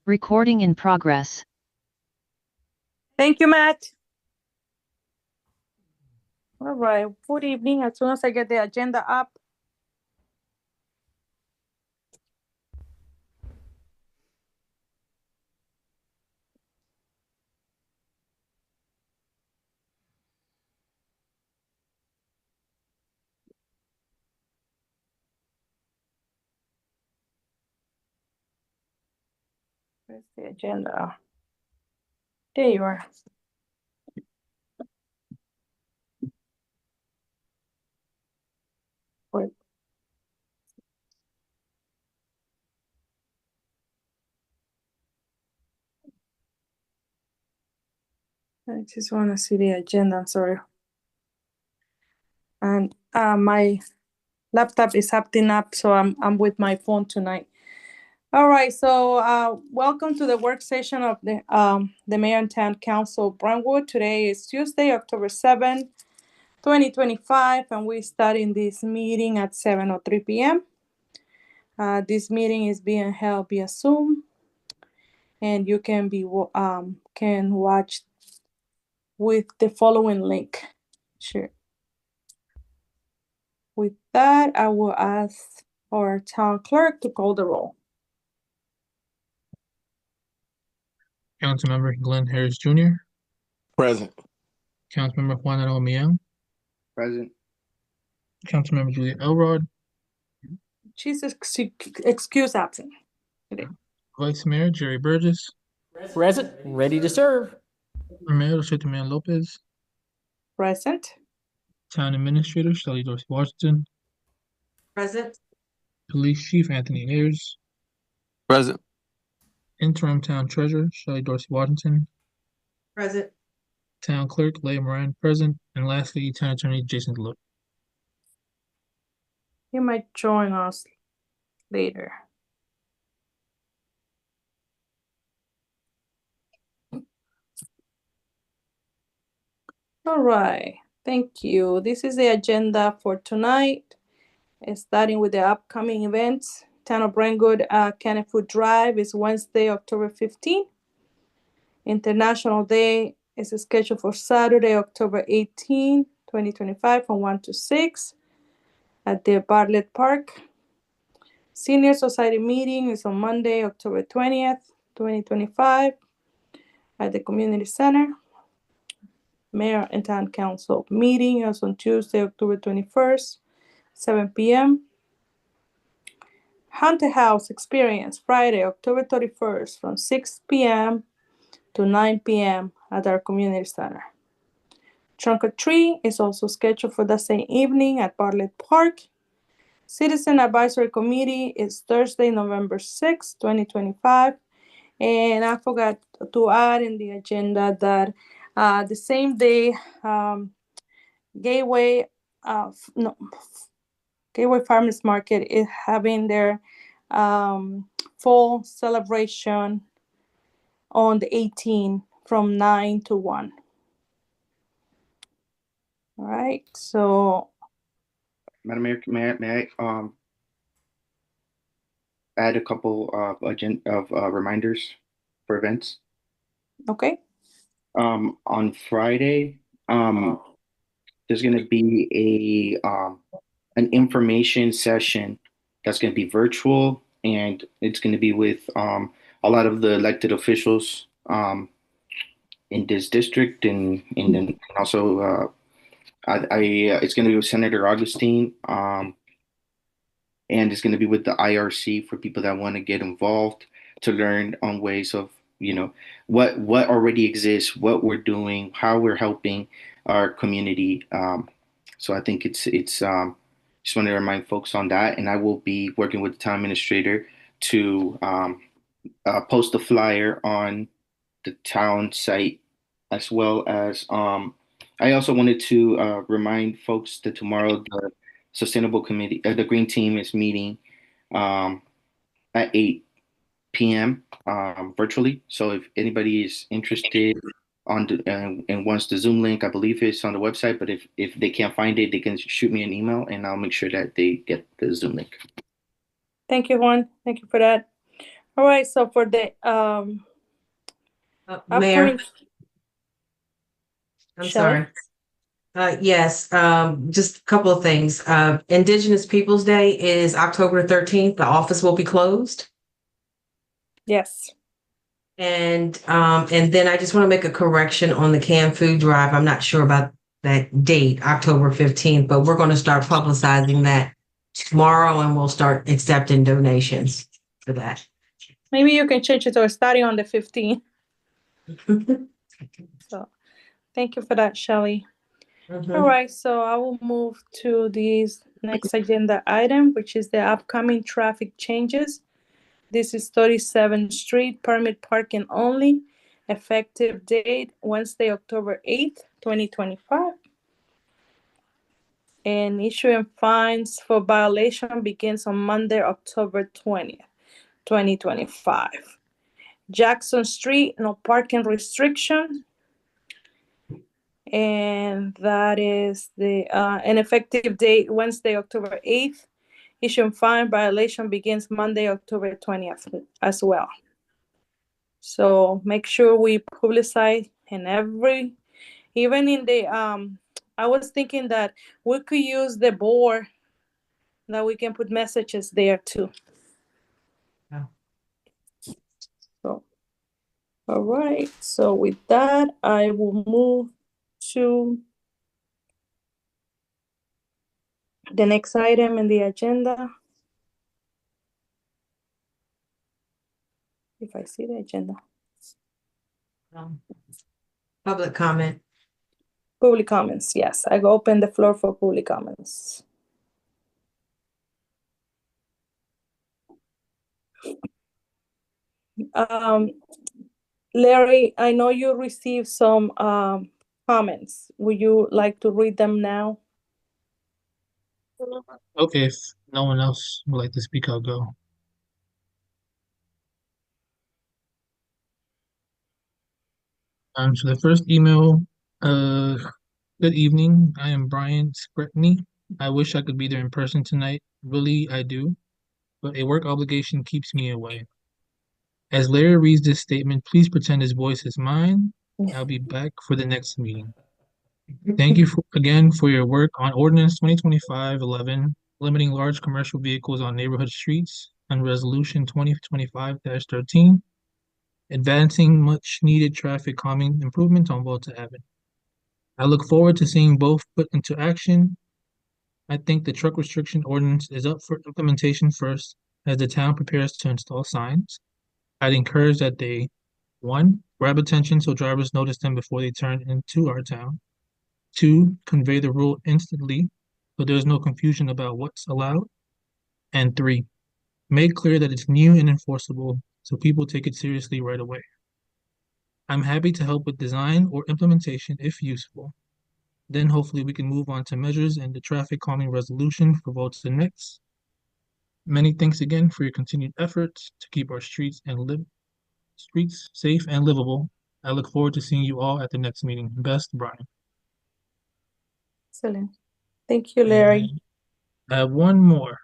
Recording in progress. Thank you, Matt. All right, good evening. As soon as I get the agenda up. Where's the agenda? There you are. Wait. I just want to see the agenda. I'm sorry. And my laptop is acting up, so I'm with my phone tonight. All right, so welcome to the work session of the Mayor and Town Council of Brentwood. Today is Tuesday, October 7th, 2025, and we're starting this meeting at 7:03 p.m. This meeting is being held via Zoom, and you can watch with the following link. Sure. With that, I will ask our town clerk to call the roll. Councilmember Glenn Harris Jr., Present. Councilmember Juan Arroyo, Present. Councilmember Julia Elrod, She's excuse absent today. Vice Mayor Jerry Burgess, Present, ready to serve. Romero Chitaman Lopez, Present. Town Administrator Shelley Dorsey Washington, Present. Police Chief Anthony Ayers, Present. Interim Town Treasurer Shelley Dorsey Washington, Present. Town Clerk Leah Moran present, and lastly, Town Attorney Jason Delotte. He might join us later. All right, thank you. This is the agenda for tonight. Starting with the upcoming events. Town of Brentwood Canned Food Drive is Wednesday, October 15th. International Day is scheduled for Saturday, October 18, 2025 from 1 to 6 at the Bartlett Park. Senior Society meeting is on Monday, October 20th, 2025 at the Community Center. Mayor and Town Council meeting is on Tuesday, October 21st, 7 p.m. Haunted House Experience, Friday, October 31st from 6 p.m. to 9 p.m. at our Community Center. Trunk or Treat is also scheduled for the same evening at Bartlett Park. Citizen Advisory Committee is Thursday, November 6, 2025. And I forgot to add in the agenda that the same day, Gateway Farmers Market is having their fall celebration on the 18th from 9 to 1. All right, so. Madam Mayor, may I add a couple of reminders for events? Okay. On Friday, there's going to be an information session that's going to be virtual, and it's going to be with a lot of the elected officials in this district, and then also it's going to be with Senator Augustine, and it's going to be with the IRC for people that want to get involved to learn on ways of, what already exists, what we're doing, how we're helping our community. So I think it's just want to remind folks on that, and I will be working with the town administrator to post a flyer on the town site, as well as I also wanted to remind folks that tomorrow the Sustainable Committee, the Green Team is meeting at 8 p.m. Virtually. So if anybody is interested and wants the Zoom link, I believe it's on the website, but if they can't find it, they can shoot me an email and I'll make sure that they get the Zoom link. Thank you, Juan. Thank you for that. All right, so for the Mayor, upcoming, I'm Shelley? sorry. Yes, just a couple of things. Indigenous Peoples' Day is October 13th. The office will be closed. Yes. And then I just want to make a correction on the canned food drive. I'm not sure about that date, October 15th, but we're going to start publicizing that tomorrow and we'll start accepting donations for that. Maybe you can change it to starting on the 15th. So thank you for that, Shelley. Mhm. All right, so I will move to this next agenda item, which is the upcoming traffic changes. This is 37th Street, permit parking only, effective date Wednesday, October 8th, 2025. And issuing fines for violation begins on Monday, October 20th, 2025. Jackson Street, no parking restriction. And that is the an effective date Wednesday, October 8th. Issuing fine violation begins Monday, October 20th as well. So make sure we publicize in every, even in the I was thinking that we could use the board that we can put messages there too. Yeah. So all right, so with that I will move to the next item in the agenda. If I see the agenda. Public comment. Public comments, yes. I open the floor for public comments. Larry, I know you received some comments. Would you like to read them now? Okay, if no one else would like to speak, I'll go. So the first email, good evening. I am Brian Spretney. I wish I could be there in person tonight. Really, I do, but a work obligation keeps me away. As Larry reads this statement, please pretend his voice is mine. I'll be back for the next meeting. Thank you again for your work on Ordinance 2025-11, limiting large commercial vehicles on neighborhood streets, and Resolution 2025-13, advancing much needed traffic calming improvements on Volta Avenue. I look forward to seeing both put into action. I think the truck restriction ordinance is up for implementation first as the town prepares to install signs. I'd encourage that they, 1, grab attention so drivers notice them before they turn into our town. 2, convey the rule instantly so there's no confusion about what's allowed. And 3, make clear that it's new and enforceable so people take it seriously right away. I'm happy to help with design or implementation if useful. Then hopefully we can move on to measures and the traffic calming resolution for Volta next. Many thanks again for your continued efforts to keep our streets safe and livable. I look forward to seeing you all at the next meeting. Best, Brian. Excellent. Thank you, Larry. And I have one more.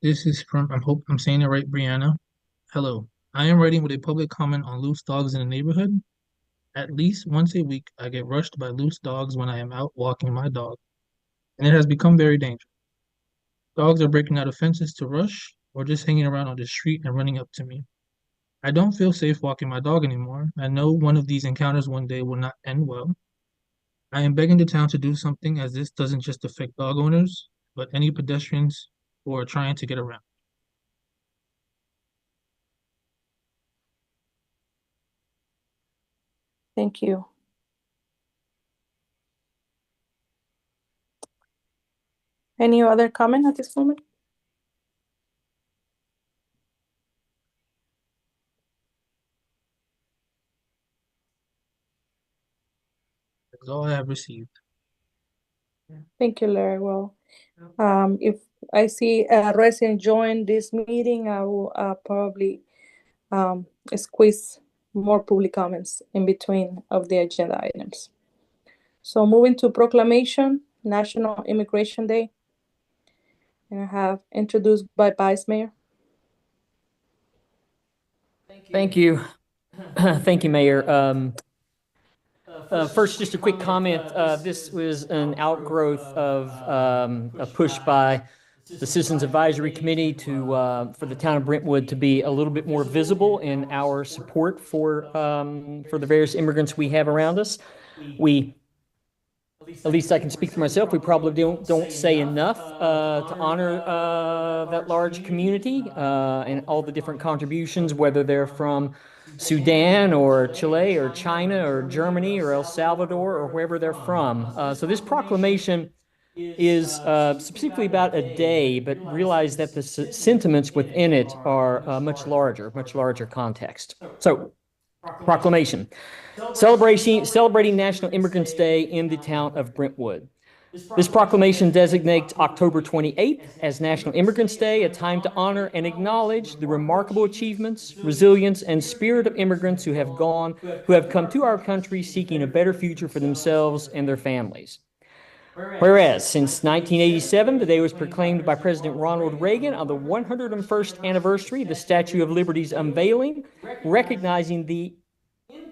This is from, I hope I'm saying it right, Brianna. Hello. I am writing with a public comment on loose dogs in the neighborhood. At least once a week, I get rushed by loose dogs when I am out walking my dog, and it has become very dangerous. Dogs are breaking out of fences to rush or just hanging around on the street and running up to me. I don't feel safe walking my dog anymore. I know one of these encounters one day will not end well. I am begging the town to do something as this doesn't just affect dog owners, but any pedestrians who are trying to get around. Thank you. Any other comment at this moment? That's all I have received. Thank you, Larry. Well, if I see a resident join this meeting, I will probably squeeze more public comments in between of the agenda items. So moving to proclamation, National Immigration Day. And I have introduced by Vice Mayor. Thank you. Thank you, Mayor. First, just a quick comment. This was an outgrowth of a push by the Citizens Advisory Committee to for the town of Brentwood to be a little bit more visible in our support for the various immigrants we have around us. We, at least I can speak for myself, we probably don't say enough to honor that large community and all the different contributions, whether they're from Sudan or Chile or China or Germany or El Salvador or wherever they're from. So this proclamation is specifically about a day, but realize that the sentiments within it are much larger context. So, proclamation. Celebrating National Immigrants Day in the town of Brentwood. This proclamation designates October 28th as National Immigrants Day, a time to honor and acknowledge the remarkable achievements, resilience, and spirit of immigrants who have come to our country seeking a better future for themselves and their families. Whereas, since 1987, the day was proclaimed by President Ronald Reagan on the 101st anniversary of the Statue of Liberty's unveiling, recognizing the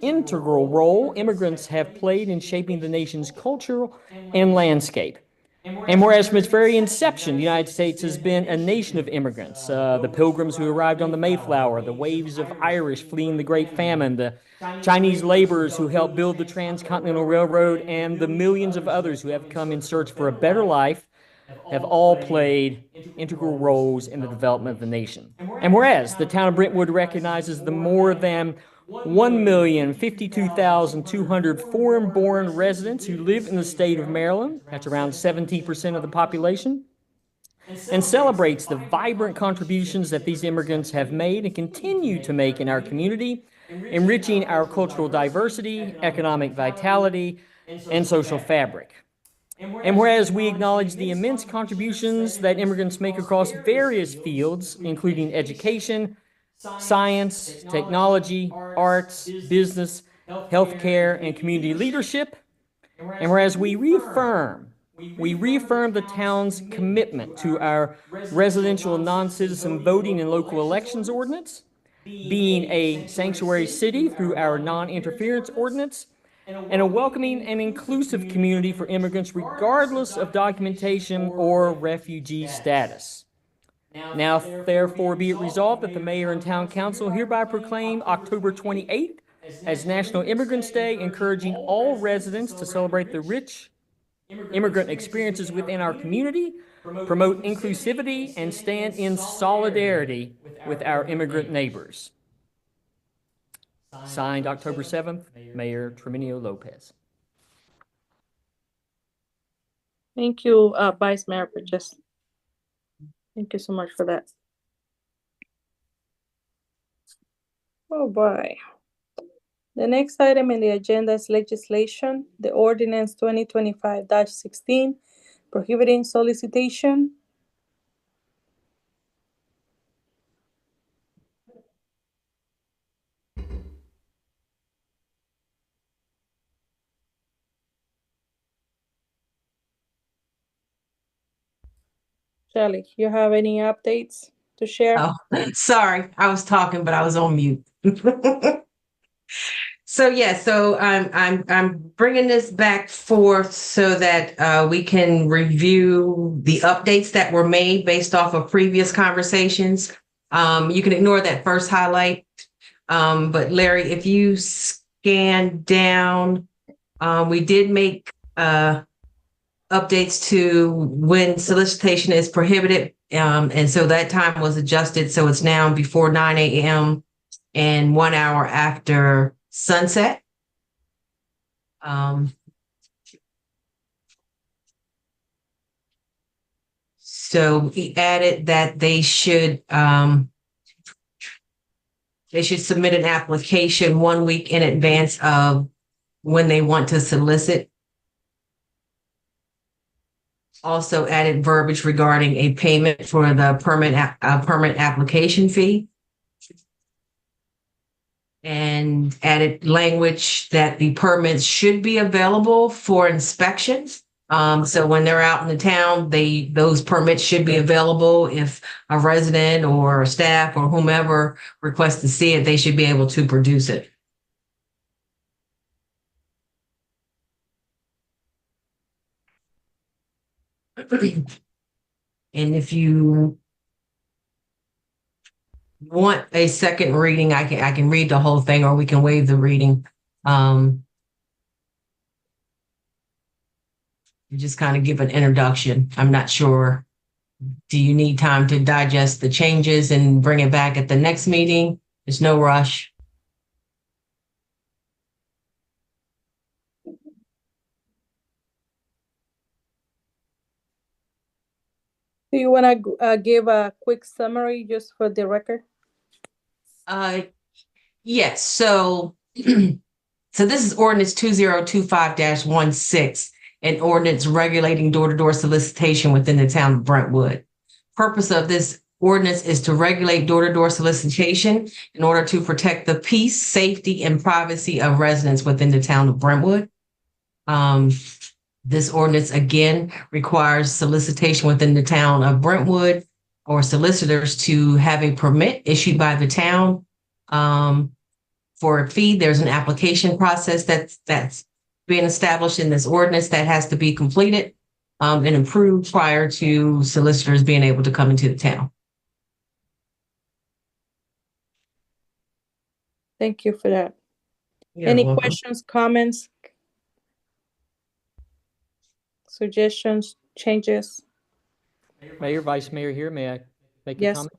integral role immigrants have played in shaping the nation's culture and landscape. And whereas from its very inception, the United States has been a nation of immigrants, the pilgrims who arrived on the Mayflower, the waves of Irish fleeing the Great Famine, the Chinese laborers who helped build the Transcontinental Railroad, and the millions of others who have come in search for a better life, have all played integral roles in the development of the nation. And whereas the town of Brentwood recognizes the more than 1,052,200 foreign-born residents who live in the state of Maryland, that's around 17% of the population, and celebrates the vibrant contributions that these immigrants have made and continue to make in our community, enriching our cultural diversity, economic vitality, and social fabric. And whereas we acknowledge the immense contributions that immigrants make across various fields, including education, science, technology, arts, business, healthcare, and community leadership. And whereas we reaffirm the town's commitment to our residential non-citizen voting and local elections ordinance, being a sanctuary city through our non-interference ordinance, and a welcoming and inclusive community for immigrants regardless of documentation or refugee status. Now, therefore, be it resolved that the mayor and town council hereby proclaim October 28th as National Immigrants Day, encouraging all residents to celebrate the rich immigrant experiences within our community, promote inclusivity, and stand in solidarity with our immigrant neighbors. Signed October 7th, Mayor Treminio Lopez. Thank you, Vice Mayor Bridges. Thank you so much for that. Oh boy. The next item in the agenda is legislation, the ordinance 2025-16, prohibiting solicitation. Shelley, you have any updates to share? Oh, sorry, I was talking, but I was on mute. So I'm bringing this back forth so that we can review the updates that were made based off of previous conversations. You can ignore that first highlight, but Larry, if you scan down, we did make updates to when solicitation is prohibited. And so that time was adjusted. So it's now before 9 a.m. and 1 hour after sunset. So we added that they should submit an application 1 week in advance of when they want to solicit. Also added verbiage regarding a payment for the permit application fee. And added language that the permits should be available for inspections So when they're out in the town, those permits should be available. If a resident or staff or whomever requests to see it, they should be able to produce it. And if you want a second reading, I can read the whole thing, or we can waive the reading. Just kind of give an introduction. I'm not sure. Do you need time to digest the changes and bring it back at the next meeting? There's no rush. Do you want to give a quick summary just for the record? Yes. So, so this is ordinance 2025-16, an ordinance regulating door-to-door solicitation within the town of Brentwood. Purpose of this ordinance is to regulate door-to-door solicitation in order to protect the peace, safety, and privacy of residents within the town of Brentwood. This ordinance again requires solicitation within the town of Brentwood or solicitors to have a permit issued by the town. For a fee, there's an application process that's being established in this ordinance that has to be completed and approved prior to solicitors being able to come into the town. Thank you for that. You're Any welcome. questions, comments, suggestions, changes? Mayor, Vice Mayor here, may I make a Yes. comment?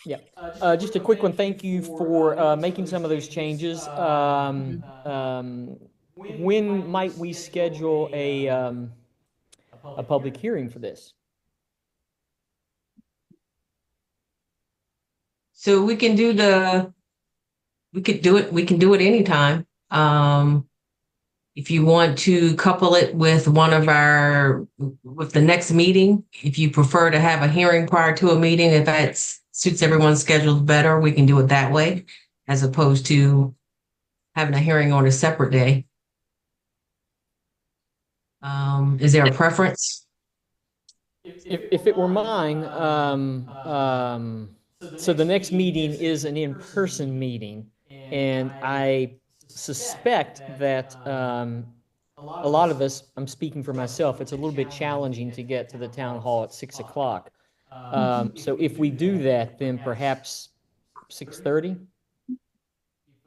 Yeah, just a quick one. Thank you for making some of those changes. When might we schedule a public hearing for this? So we can do it anytime. If you want to couple it with with the next meeting, if you prefer to have a hearing prior to a meeting, if that suits everyone's schedules better, we can do it that way, as opposed to having a hearing on a separate day. Is there a preference? If it were mine, so the next meeting is an in-person meeting, and I suspect that a lot of us, I'm speaking for myself, it's a little bit challenging to get to the town hall at 6 o'clock. So if we do that, then perhaps 6:30?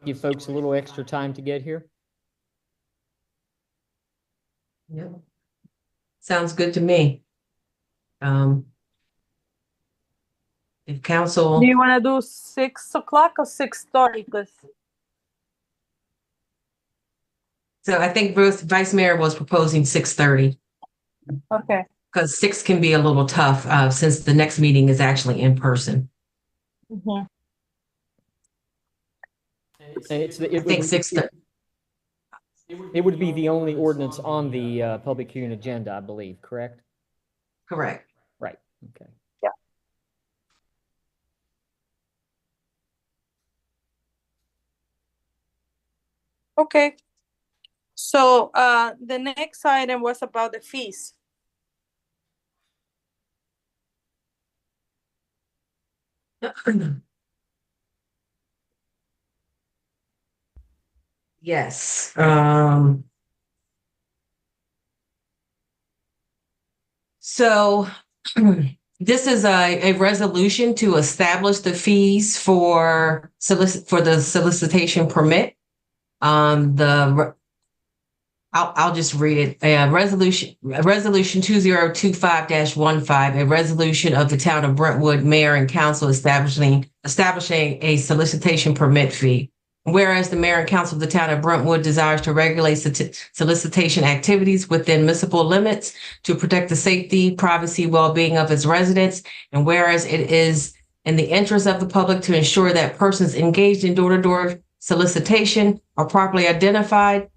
Give folks a little extra time to get here? Yep. Sounds good to me. If council, Do you want to do 6 o'clock or 6:30? so I think Ruth, Vice Mayor was proposing 6:30. Okay. Because 6 can be a little tough since the next meeting is actually in person. Mhm. I think 6:30. It would be the only ordinance on the public hearing agenda, I believe, correct? Correct. Right, okay. Okay. So the next item was about the fees. Yes. So this is a resolution to establish the fees for the solicitation permit. I'll just read it. Resolution 2025-15, a resolution of the town of Brentwood mayor and council establishing a solicitation permit fee. Whereas the mayor and council of the town of Brentwood desires to regulate solicitation activities within municipal limits to protect the safety, privacy, well-being of its residents. And whereas it is in the interest of the public to ensure that persons engaged in door-to-door solicitation are properly identified,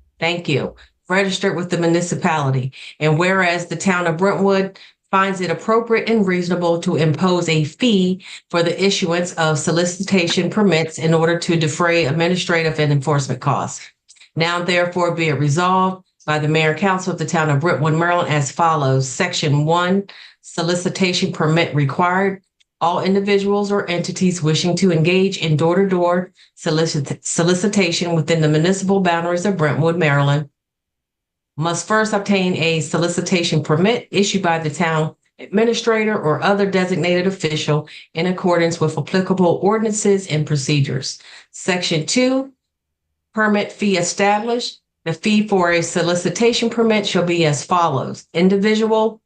registered with the municipality. And whereas the town of Brentwood finds it appropriate and reasonable to impose a fee for the issuance of solicitation permits in order to defray administrative and enforcement costs. Now, therefore, be it resolved by the Mayor and Council of the Town of Brentwood, Maryland as follows. Section 1, solicitation permit required. All individuals or entities wishing to engage in door-to-door solicitation within the municipal boundaries of Brentwood, Maryland, must first obtain a solicitation permit issued by the town administrator or other designated official in accordance with applicable ordinances and procedures. Section 2, permit fee established. The fee for a solicitation permit shall be as follows. Individual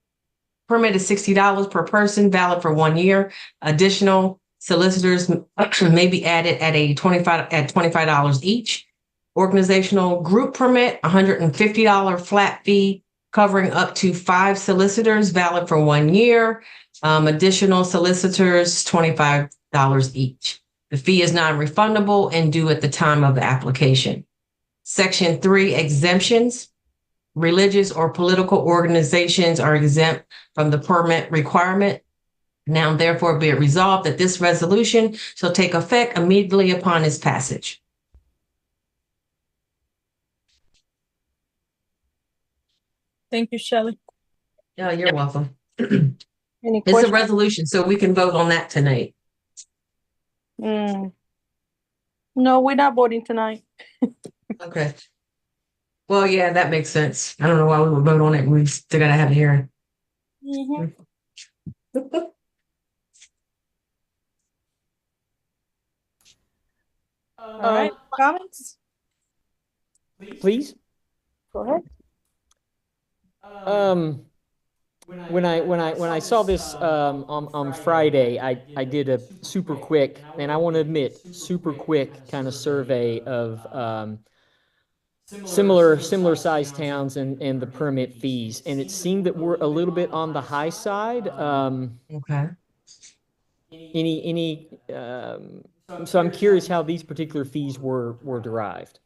permit is $60 per person, valid for 1 year. Additional solicitors may be added at $25 each. Organizational group permit, $150 flat fee covering up to 5 solicitors, valid for 1 year. Additional solicitors, $25 each. The fee is non-refundable and due at the time of the application. Section 3, exemptions. Religious or political organizations are exempt from the permit requirement. Now, therefore, be it resolved that this resolution shall take effect immediately upon its passage. Thank you, Shelley. Yeah, you're welcome. Any It's a questions? resolution, so we can vote on that tonight. No, we're not voting tonight. Okay. Well, yeah, that makes sense. I don't know why we would vote on it. We still gotta have a hearing. Mhm. All right, comments? Please. Go ahead. When I saw this on Friday, I did a super quick, and I want to admit, super quick kind of survey of similar sized towns and the permit fees, and it seemed that we're a little bit on the high side. Okay. So I'm curious how these particular fees were derived.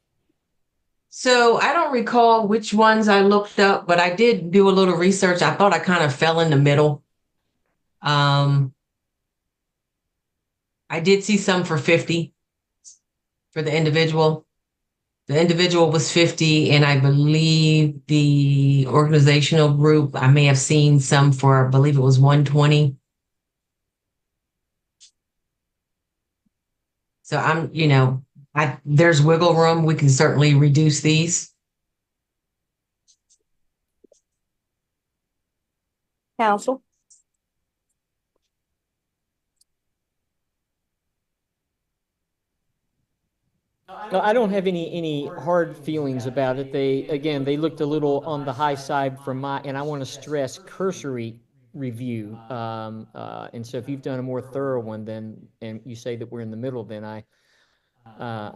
So I don't recall which ones I looked up, but I did do a little research. I thought I kind of fell in the middle. I did see some for 50 for the individual. The individual was 50, and I believe the organizational group, I may have seen some for, I believe it was 120. So there's wiggle room. We can certainly reduce these. Council? No, I don't have any hard feelings about it. They looked a little on the high side and I want to stress cursory review. And so if you've done a more thorough one, and you say that we're in the middle, then I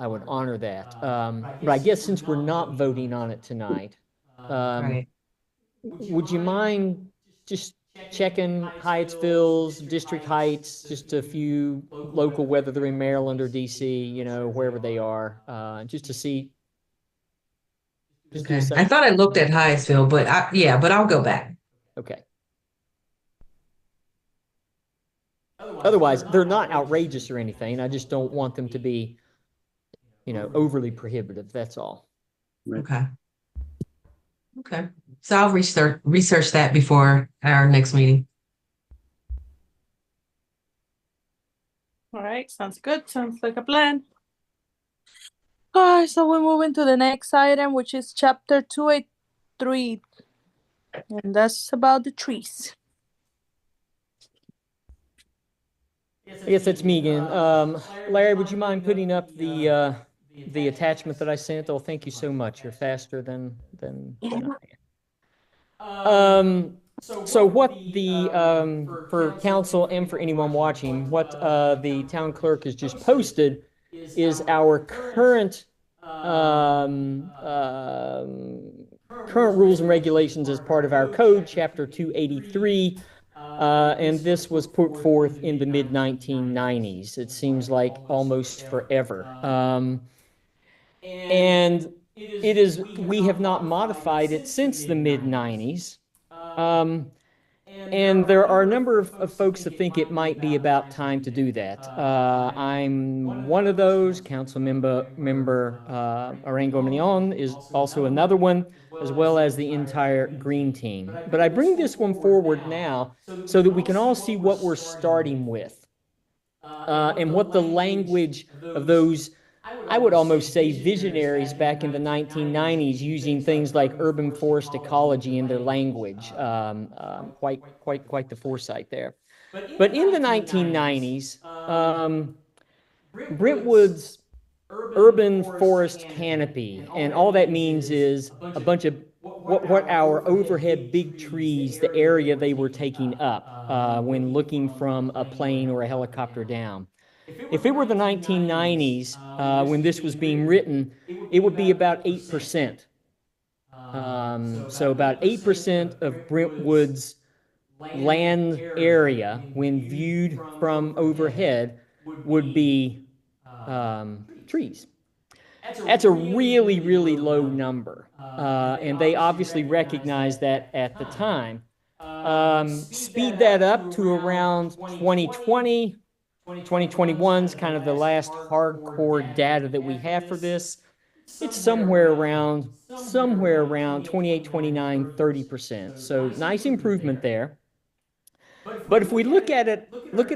would honor that. But I guess since we're not voting on it tonight, Right. would you mind just checking Hyattsville's, District Heights, just a few local, whether they're in Maryland or DC, wherever they are, just to see. Just do a Okay. I second. thought I looked at Hyattsville, but I'll go back. Okay. Otherwise, they're not outrageous or anything. I just don't want them to be, overly prohibitive. That's all. Okay. Okay. So I'll research that before our next meeting. All right, sounds good. Sounds like a plan. All right, so we're moving to the next item, which is chapter 283. And that's about the trees. I guess that's me again. Larry, would you mind putting up the attachment that I sent? Oh, thank you so much. You're faster than I am. So what for council and for anyone watching, what the town clerk has just posted is our current rules and regulations as part of our code, chapter 283. And this was put forth in the mid-1990s. It seems like almost forever. And we have not modified it since the mid-90s. And there are a number of folks that think it might be about time to do that. I'm one of those. Council member Arango Mignon is also another one, as well as the entire Green team. But I bring this one forward now so that we can all see what we're starting with and what the language of those, I would almost say, visionaries back in the 1990s using things like urban forest ecology in their language. Quite the foresight there. But in the 1990s, Brentwood's urban forest canopy, and all that means is a bunch of what our overhead big trees, the area they were taking up when looking from a plane or a helicopter down. If it were the 1990s, when this was being written, it would be about 8%. So about 8% of Brentwood's land area, when viewed from overhead, would be trees. That's a really, really low number. And they obviously recognized that at the time. Speed that up to around 2020. 2021 is kind of the last hardcore data that we have for this. It's somewhere around 28, 29, 30%. So nice improvement there. But if we look at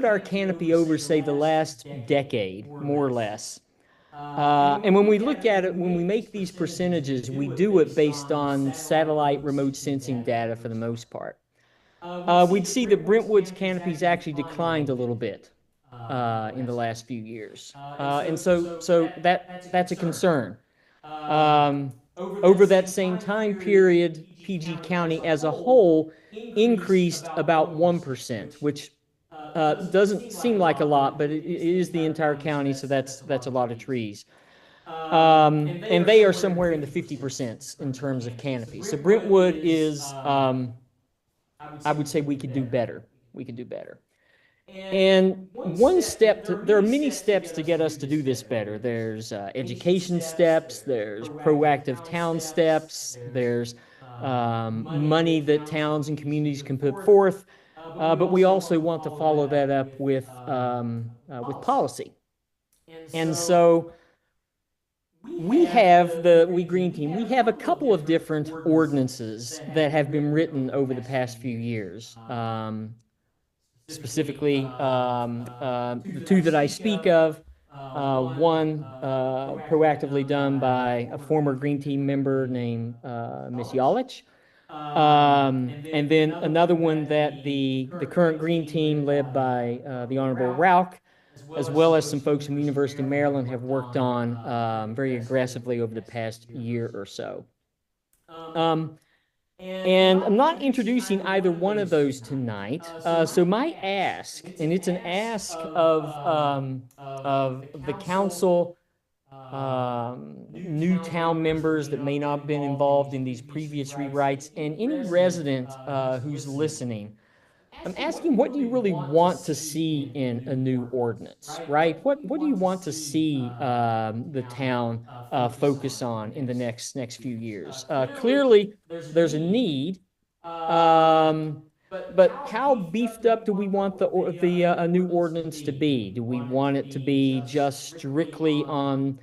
our canopy over, say, the last decade, more or less, and when we look at it, when we make these percentages, we do it based on satellite remote sensing data for the most part. We'd see that Brentwood's canopies actually declined a little bit in the last few years. And so that's a concern. Over that same time period, PG County as a whole increased about 1%, which doesn't seem like a lot, but it is the entire county, so that's a lot of trees. And they are somewhere in the 50% in terms of canopy. So Brentwood is, I would say we could do better. We could do better. And one step, there are many steps to get us to do this better. There's education steps, there's proactive town steps, there's money that towns and communities can put forth, but we also want to follow that up with policy. And so we Green Team, we have a couple of different ordinances that have been written over the past few years. Specifically, the two that I speak of, one proactively done by a former Green Team member named Ms. Yalich, and then another one that the current Green Team led by the Honorable Rauch, as well as some folks from the University of Maryland have worked on very aggressively over the past year or so. And I'm not introducing either one of those tonight. So my ask, and it's an ask of the council, new town members that may not have been involved in these previous rewrites, and any resident who's listening. I'm asking, what do you really want to see in a new ordinance, right? What do you want to see the town focus on in the next few years? Clearly, there's a need, but how beefed up do we want the new ordinance to be? Do we want it to be just strictly on,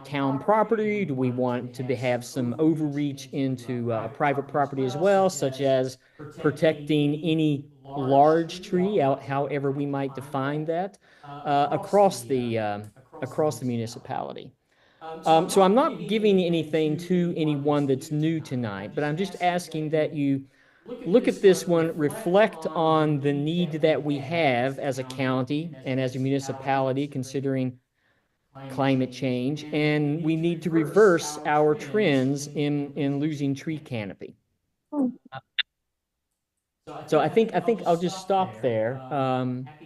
town property? Do we want to have some overreach into private property as well, such as protecting any large tree, however we might define that, across the municipality? So I'm not giving anything to anyone that's new tonight, but I'm just asking that you look at this one, reflect on the need that we have as a county and as a municipality, considering climate change, and we need to reverse our trends in losing tree canopy. So I think I'll just stop there.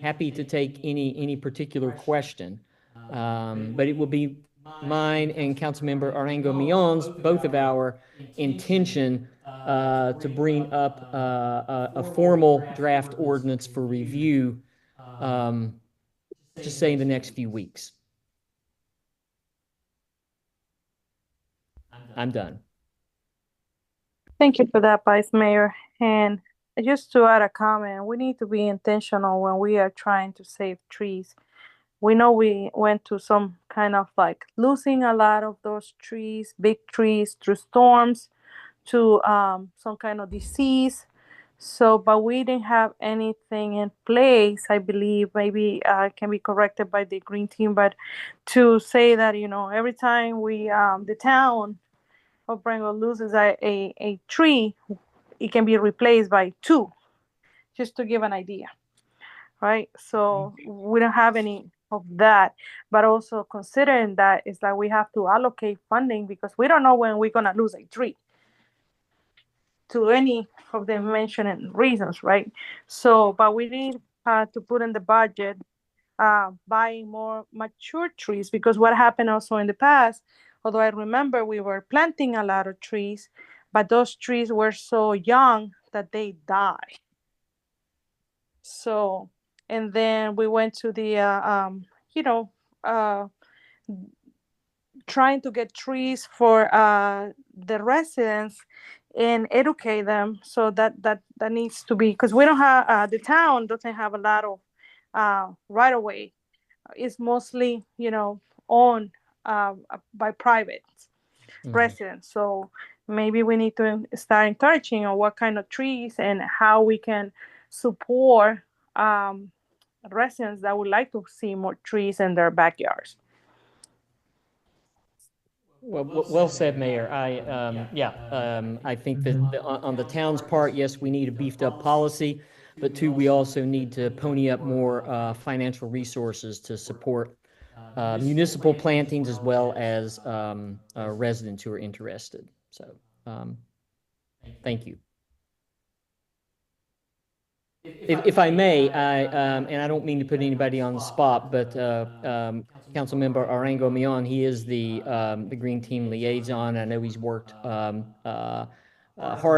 Happy to take any particular question, but it will be mine and Councilmember Arango Mignon's, both of our intention to bring up a formal draft ordinance for review, just say in the next few weeks. I'm done. Thank you for that, Vice Mayor. And just to add a comment, we need to be intentional when we are trying to save trees. We know we went to some kind of like losing a lot of those trees, big trees, through storms, to some kind of disease. So, but we didn't have anything in place, I believe. Maybe can be corrected by the green team, but to say that, every time the town of Brentwood loses a tree, it can be replaced by two, just to give an idea, right? So we don't have any of that, but also considering that is that we have to allocate funding because we don't know when we're gonna lose a tree to any of the mentioned reasons, right? So, but we need to put in the budget buying more mature trees, because what happened also in the past, although I remember we were planting a lot of trees, but those trees were so young that they died. So, and then we went to the, trying to get trees for the residents and educate them. So that needs to be, because we don't have, the town doesn't have a lot of right away. It's mostly, owned by private residents. So maybe we need to start encouraging on what kind of trees and how we can support residents that would like to see more trees in their backyards. Well said, Mayor. I think that on the town's part, yes, we need a beefed up policy, but two, we also need to pony up more financial resources to support municipal plantings as well as residents who are interested. So, thank you. If I may, and I don't mean to put anybody on the spot, but Councilmember Arango Mion, he is the Green Team liaison. I know he's worked hard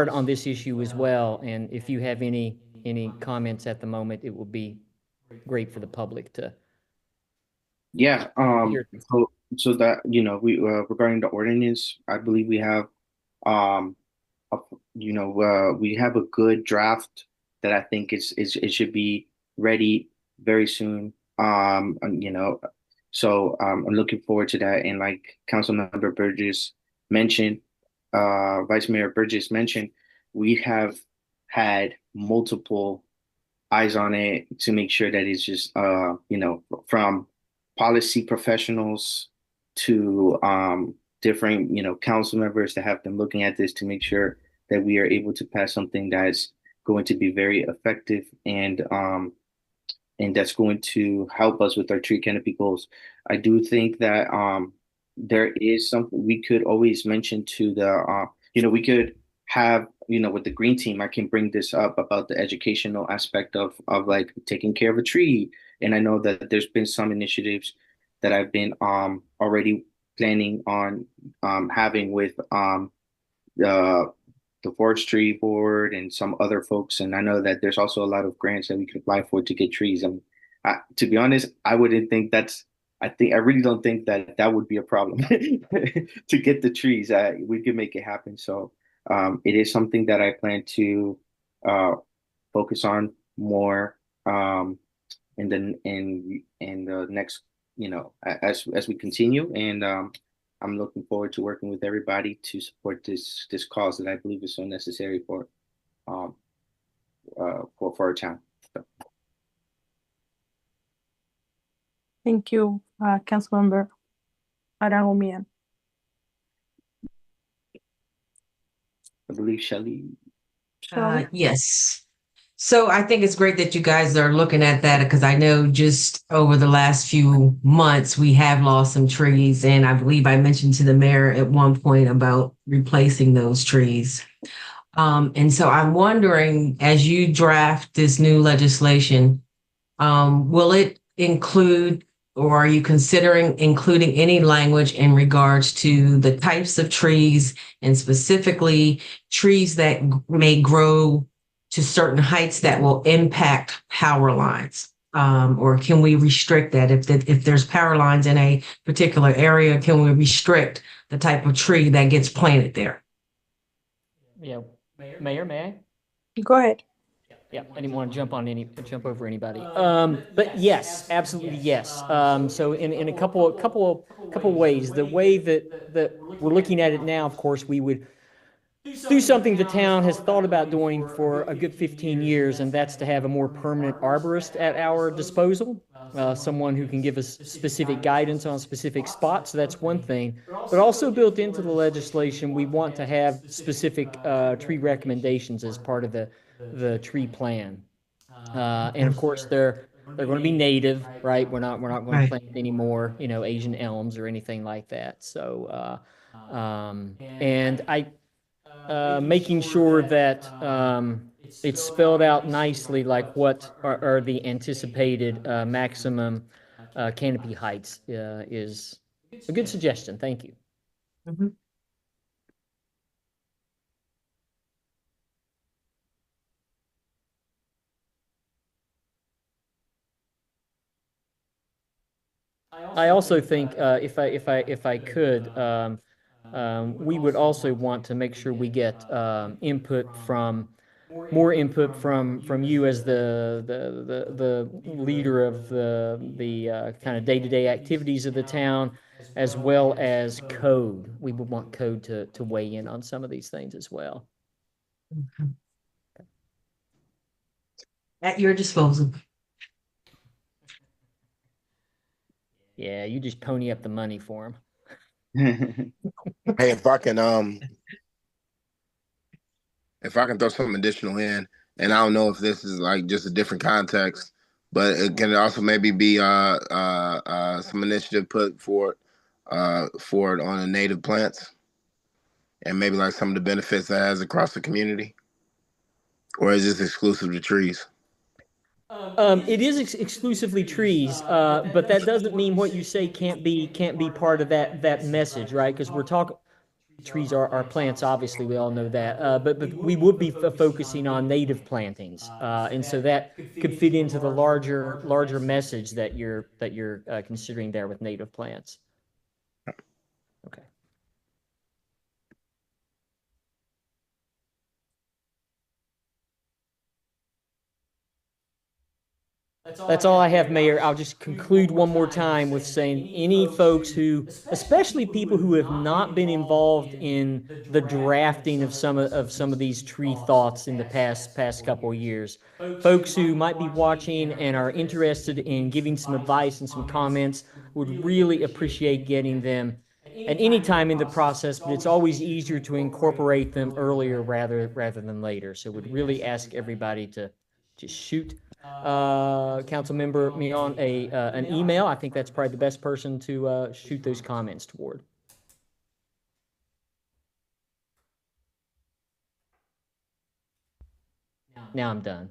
on this issue as well. And if you have any comments at the moment, it will be great for the public to. Yeah. So that we regarding the ordinance, I believe we have we have a good draft that I think it should be ready very soon. So I'm looking forward to that. And like Councilmember Burgess mentioned, Vice Mayor Burgess mentioned, we have had multiple eyes on it to make sure that it's just from policy professionals to different council members that have been looking at this to make sure that we are able to pass something that's going to be very effective and that's going to help us with our tree canopy goals. I do think that there is something we could always mention to the we could have with the green team. I can bring this up about the educational aspect of like taking care of a tree, and I know that there's been some initiatives that I've been already planning on having with the forestry board and some other folks. And I know that there's also a lot of grants that we could apply for to get trees. And to be honest, I wouldn't think I really don't think that would be a problem to get the trees. We could make it happen. So it is something that I plan to focus on more in the next, as we continue. And I'm looking forward to working with everybody to support this cause that I believe is so necessary for our town. So. Thank you, Councilmember Arango Mion. I believe Shelley. Yes. So I think it's great that you guys are looking at that, because I know just over the last few months, we have lost some trees. And I believe I mentioned to the mayor at one point about replacing those trees. And so I'm wondering, as you draft this new legislation, will it include, or are you considering including any language in regards to the types of trees, and specifically trees that may grow to certain heights that will impact power lines? Or can we restrict that? If there's power lines in a particular area, can we restrict the type of tree that gets planted there? Yeah, Mayor, may I? Go ahead. Yeah, I didn't want to jump over anybody. But yes, absolutely yes. So in a couple ways, the way that we're looking at it now, of course, we would do something the town has thought about doing for a good 15 years, and that's to have a more permanent arborist at our disposal, someone who can give us specific guidance on specific spots. So that's one thing. But also built into the legislation, we want to have specific tree recommendations as part of the tree plan. And of course, they're going to be native, right? We're not going to Right. plant any more, Asian elms or anything like that. So, and making sure that it's spelled out nicely, like what are the anticipated maximum canopy heights is a good suggestion. Thank you. Mhm. I also think if I could, we would also want to make sure we get more input from you as the leader of the kind of day-to-day activities of the town, as well as code. We would want code to weigh in on some of these things as well. At your disposal. Yeah, you just pony up the money for them. Hey, if I can throw something additional in, and I don't know if this is like just a different context, but it can also maybe be some initiative put forward on the native plants, and maybe like some of the benefits that has across the community, or is this exclusive to trees? It is exclusively trees, but that doesn't mean what you say can't be part of that message, right? Because we're talking. Trees are plants, obviously, we all know that, but we would be focusing on native plantings, and so that could fit into the larger message that you're considering there with native plants. Okay. That's all I have, Mayor. I'll just conclude one more time with saying any folks who, especially people who have not been involved in the drafting of some of these tree thoughts in the past couple of years, folks who might be watching and are interested in giving some advice and some comments, would really appreciate getting them at any time in the process, but it's always easier to incorporate them earlier rather than later. So would really ask everybody to just shoot Councilmember Mion an email. I think that's probably the best person to shoot those comments toward. Now I'm done.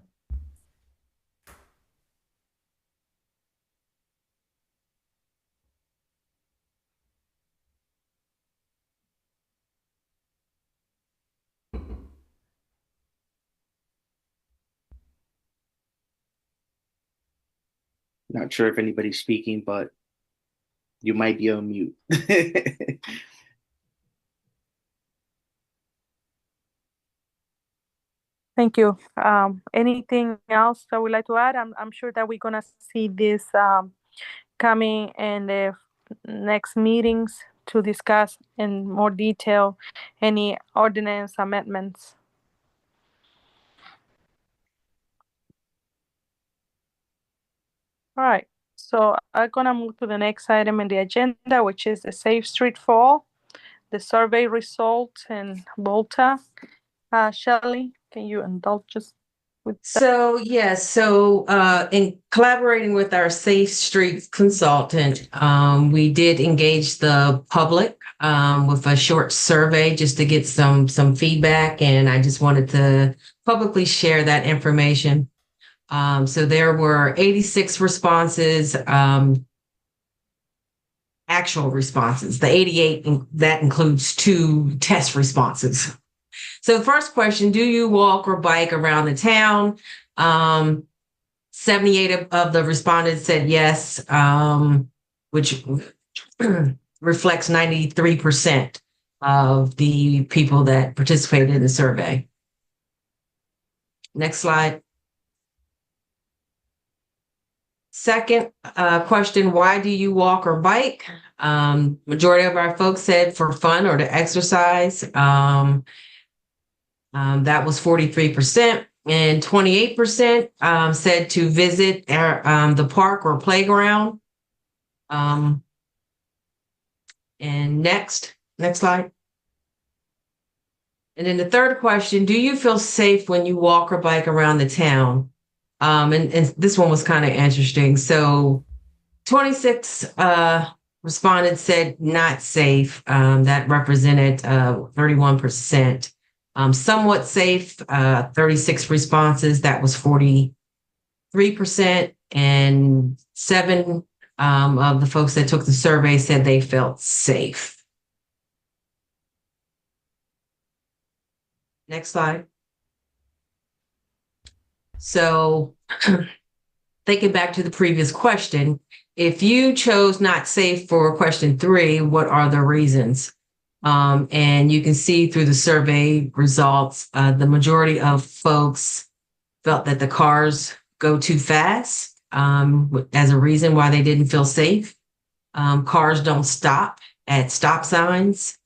Not sure if anybody's speaking, but you might be on mute. Thank you. Anything else I would like to add? I'm sure that we're gonna see this coming in the next meetings to discuss in more detail any ordinance amendments. All right, so I'm gonna move to the next item in the agenda, which is the Safe Street Fall, the survey results in Volta. Shelley, can you indulge us with that? So, yes, in collaborating with our Safe Streets consultant, we did engage the public with a short survey just to get some feedback, and I just wanted to publicly share that information. So there were 86 responses, actual responses. The 88, that includes 2 test responses. So the first question, do you walk or bike around the town? 78 of the respondents said yes, which reflects 93% of the people that participated in the survey. Next slide. second question, why do you walk or bike? Majority of our folks said for fun or to exercise. That was 43%. And 28% said to visit the park or playground. And next slide. And then the third question, do you feel safe when you walk or bike around the town? And this one was kind of interesting. So 26 respondents said not safe. That represented 31%. Somewhat safe, 36 responses. That was 43%. And 7 of the folks that took the survey said they felt safe. Next slide. So thinking back to the previous question, if you chose not safe for question 3, what are the reasons? And you can see through the survey results, the majority of folks felt that the cars go too fast as a reason why they didn't feel safe. Cars don't stop at stop signs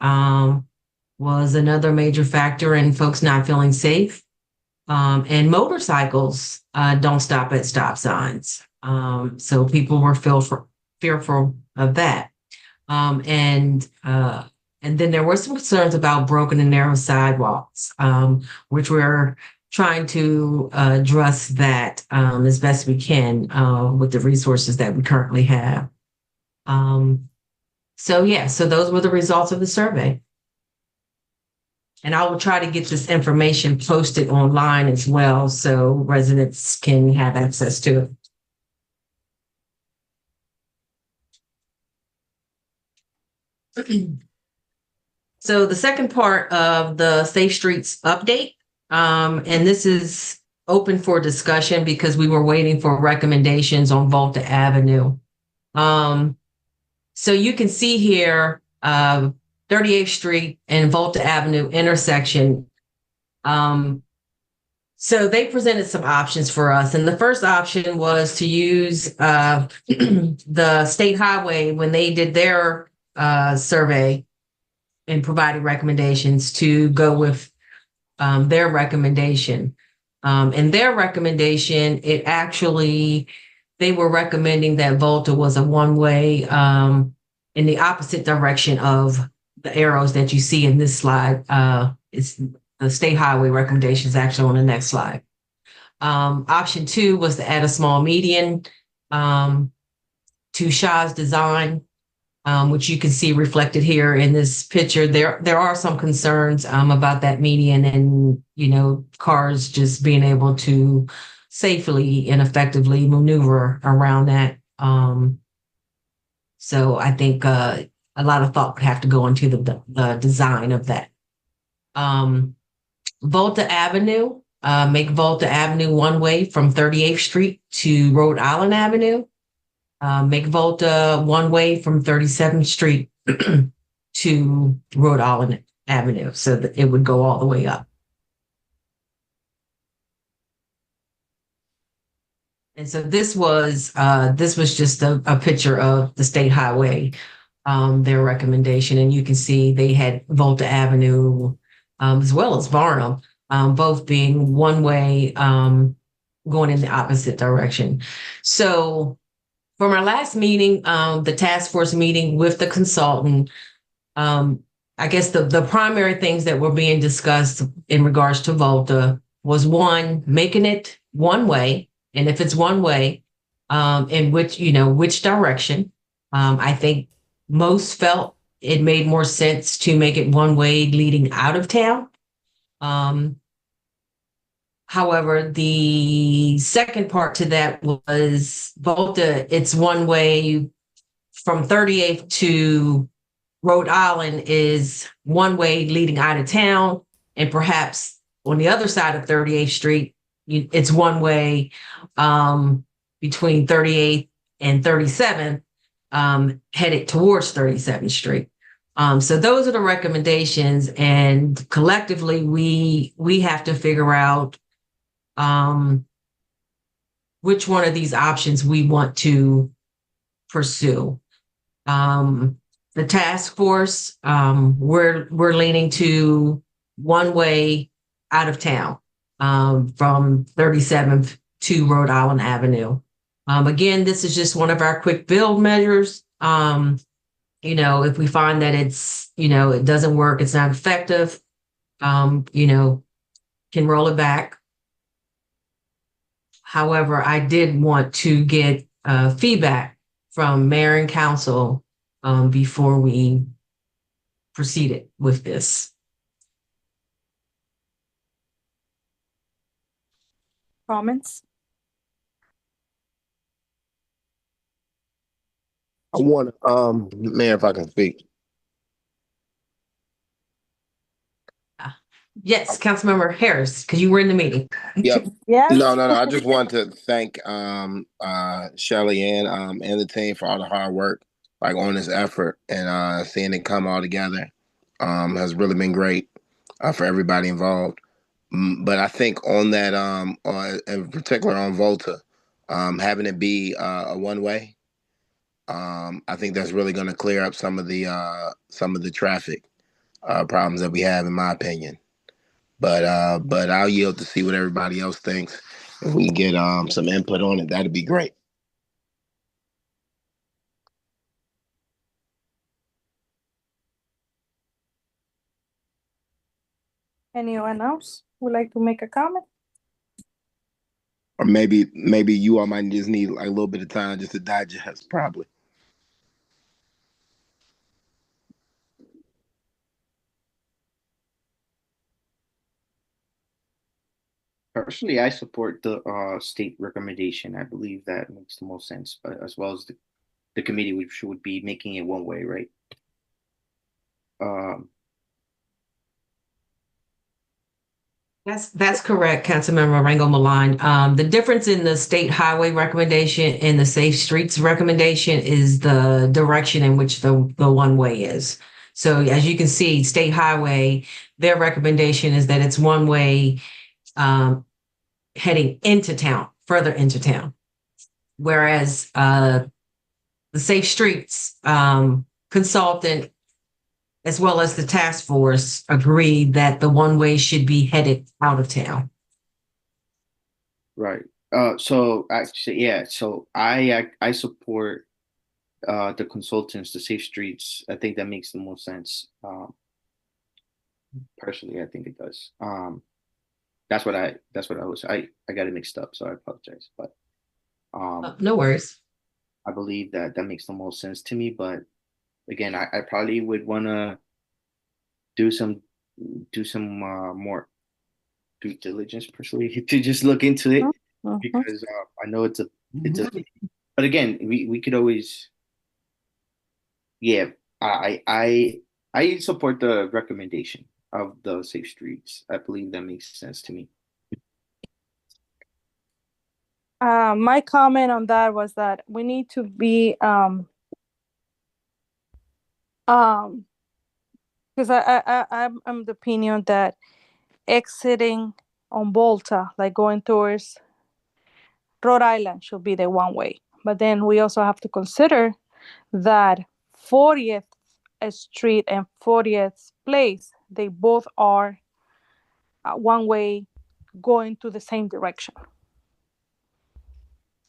was another major factor in folks not feeling safe. And motorcycles don't stop at stop signs. So people were fearful of that. And then there were some concerns about broken and narrow sidewalks, which we're trying to address that as best we can with the resources that we currently have. So those were the results of the survey. And I will try to get this information posted online as well so residents can have access to it. So the second part of the Safe Streets update, and this is open for discussion because we were waiting for recommendations on Volta Avenue. So you can see here, 38th Street and Volta Avenue intersection. So they presented some options for us. And the first option was to use the state highway when they did their survey and provided recommendations to go with their recommendation. And their recommendation, they were recommending that Volta was a one-way in the opposite direction of the arrows that you see in this slide. It's the state highway recommendations actually on the next slide. Option 2 was to add a small median to Shaw's design, which you can see reflected here in this picture. There are some concerns about that median and, cars just being able to safely and effectively maneuver around that. So I think a lot of thought would have to go into the design of that. Volta Avenue, make Volta Avenue one way from 38th Street to Rhode Island Avenue. Make Volta one way from 37th Street to Rhode Island Avenue so that it would go all the way up. And so this was just a picture of the state highway, their recommendation. And you can see they had Volta Avenue as well as Varnum, both being one way going in the opposite direction. So from our last meeting, the task force meeting with the consultant, I guess the primary things that were being discussed in regards to Volta was one, making it one way. And if it's one way, in which direction, I think most felt it made more sense to make it one way leading out of town. However, the second part to that was Volta, it's one way from 38th to Rhode Island is one way leading out of town. And perhaps on the other side of 38th Street, it's one way between 38th and 37th, headed towards 37th Street. So those are the recommendations, and collectively we have to figure out which one of these options we want to pursue. The task force, we're leaning to one way out of town, from 37th to Rhode Island Avenue. Again, this is just one of our quick build measures. If we find that it doesn't work, it's not effective, can roll it back. However, I did want to get feedback from mayor and council before we proceeded with this. Comments? I want, Mayor, if I can speak. Yes, Councilmember Harris, because you were in the meeting. Yep. Yes. No. I just want to thank Shelly and the team for all the hard work, like on this effort, and seeing it come all together has really been great for everybody involved. But I think on that, in particular on Volta, having it be a one way, I think that's really going to clear up some of the traffic problems that we have, in my opinion. But I'll yield to see what everybody else thinks. If we can get some input on it, that'd be great. Anyone else would like to make a comment? Or maybe you all might just need like a little bit of time just to digest, probably. Personally, I support the state recommendation. I believe that makes the most sense, but as well as the committee, which would be making it one way, right? That's correct, Councilmember Rango Malign. The difference in the state highway recommendation and the Safe Streets recommendation is the direction in which the one way is. So as you can see, state highway, their recommendation is that it's one way heading into town, further into town. Whereas the Safe Streets consultant, as well as the task force, agree that the one way should be headed out of town. Right. So actually, yeah. So I support the consultants, the Safe Streets. I think that makes the most sense. Personally, I think it does. That's what I was. I got it mixed up, so I apologize. But No worries. I believe that makes the most sense to me. But again, I probably would want to do some more due diligence personally to just look into it, because I know it's a but again, we could always, yeah, I support the recommendation of the Safe Streets. I believe that makes sense to me. My comment on that was that we need to be because I'm the opinion that exiting on Volta, like going towards Rhode Island, should be the one way. But then we also have to consider that 40th Street and 40th Place, they both are one way going to the same direction.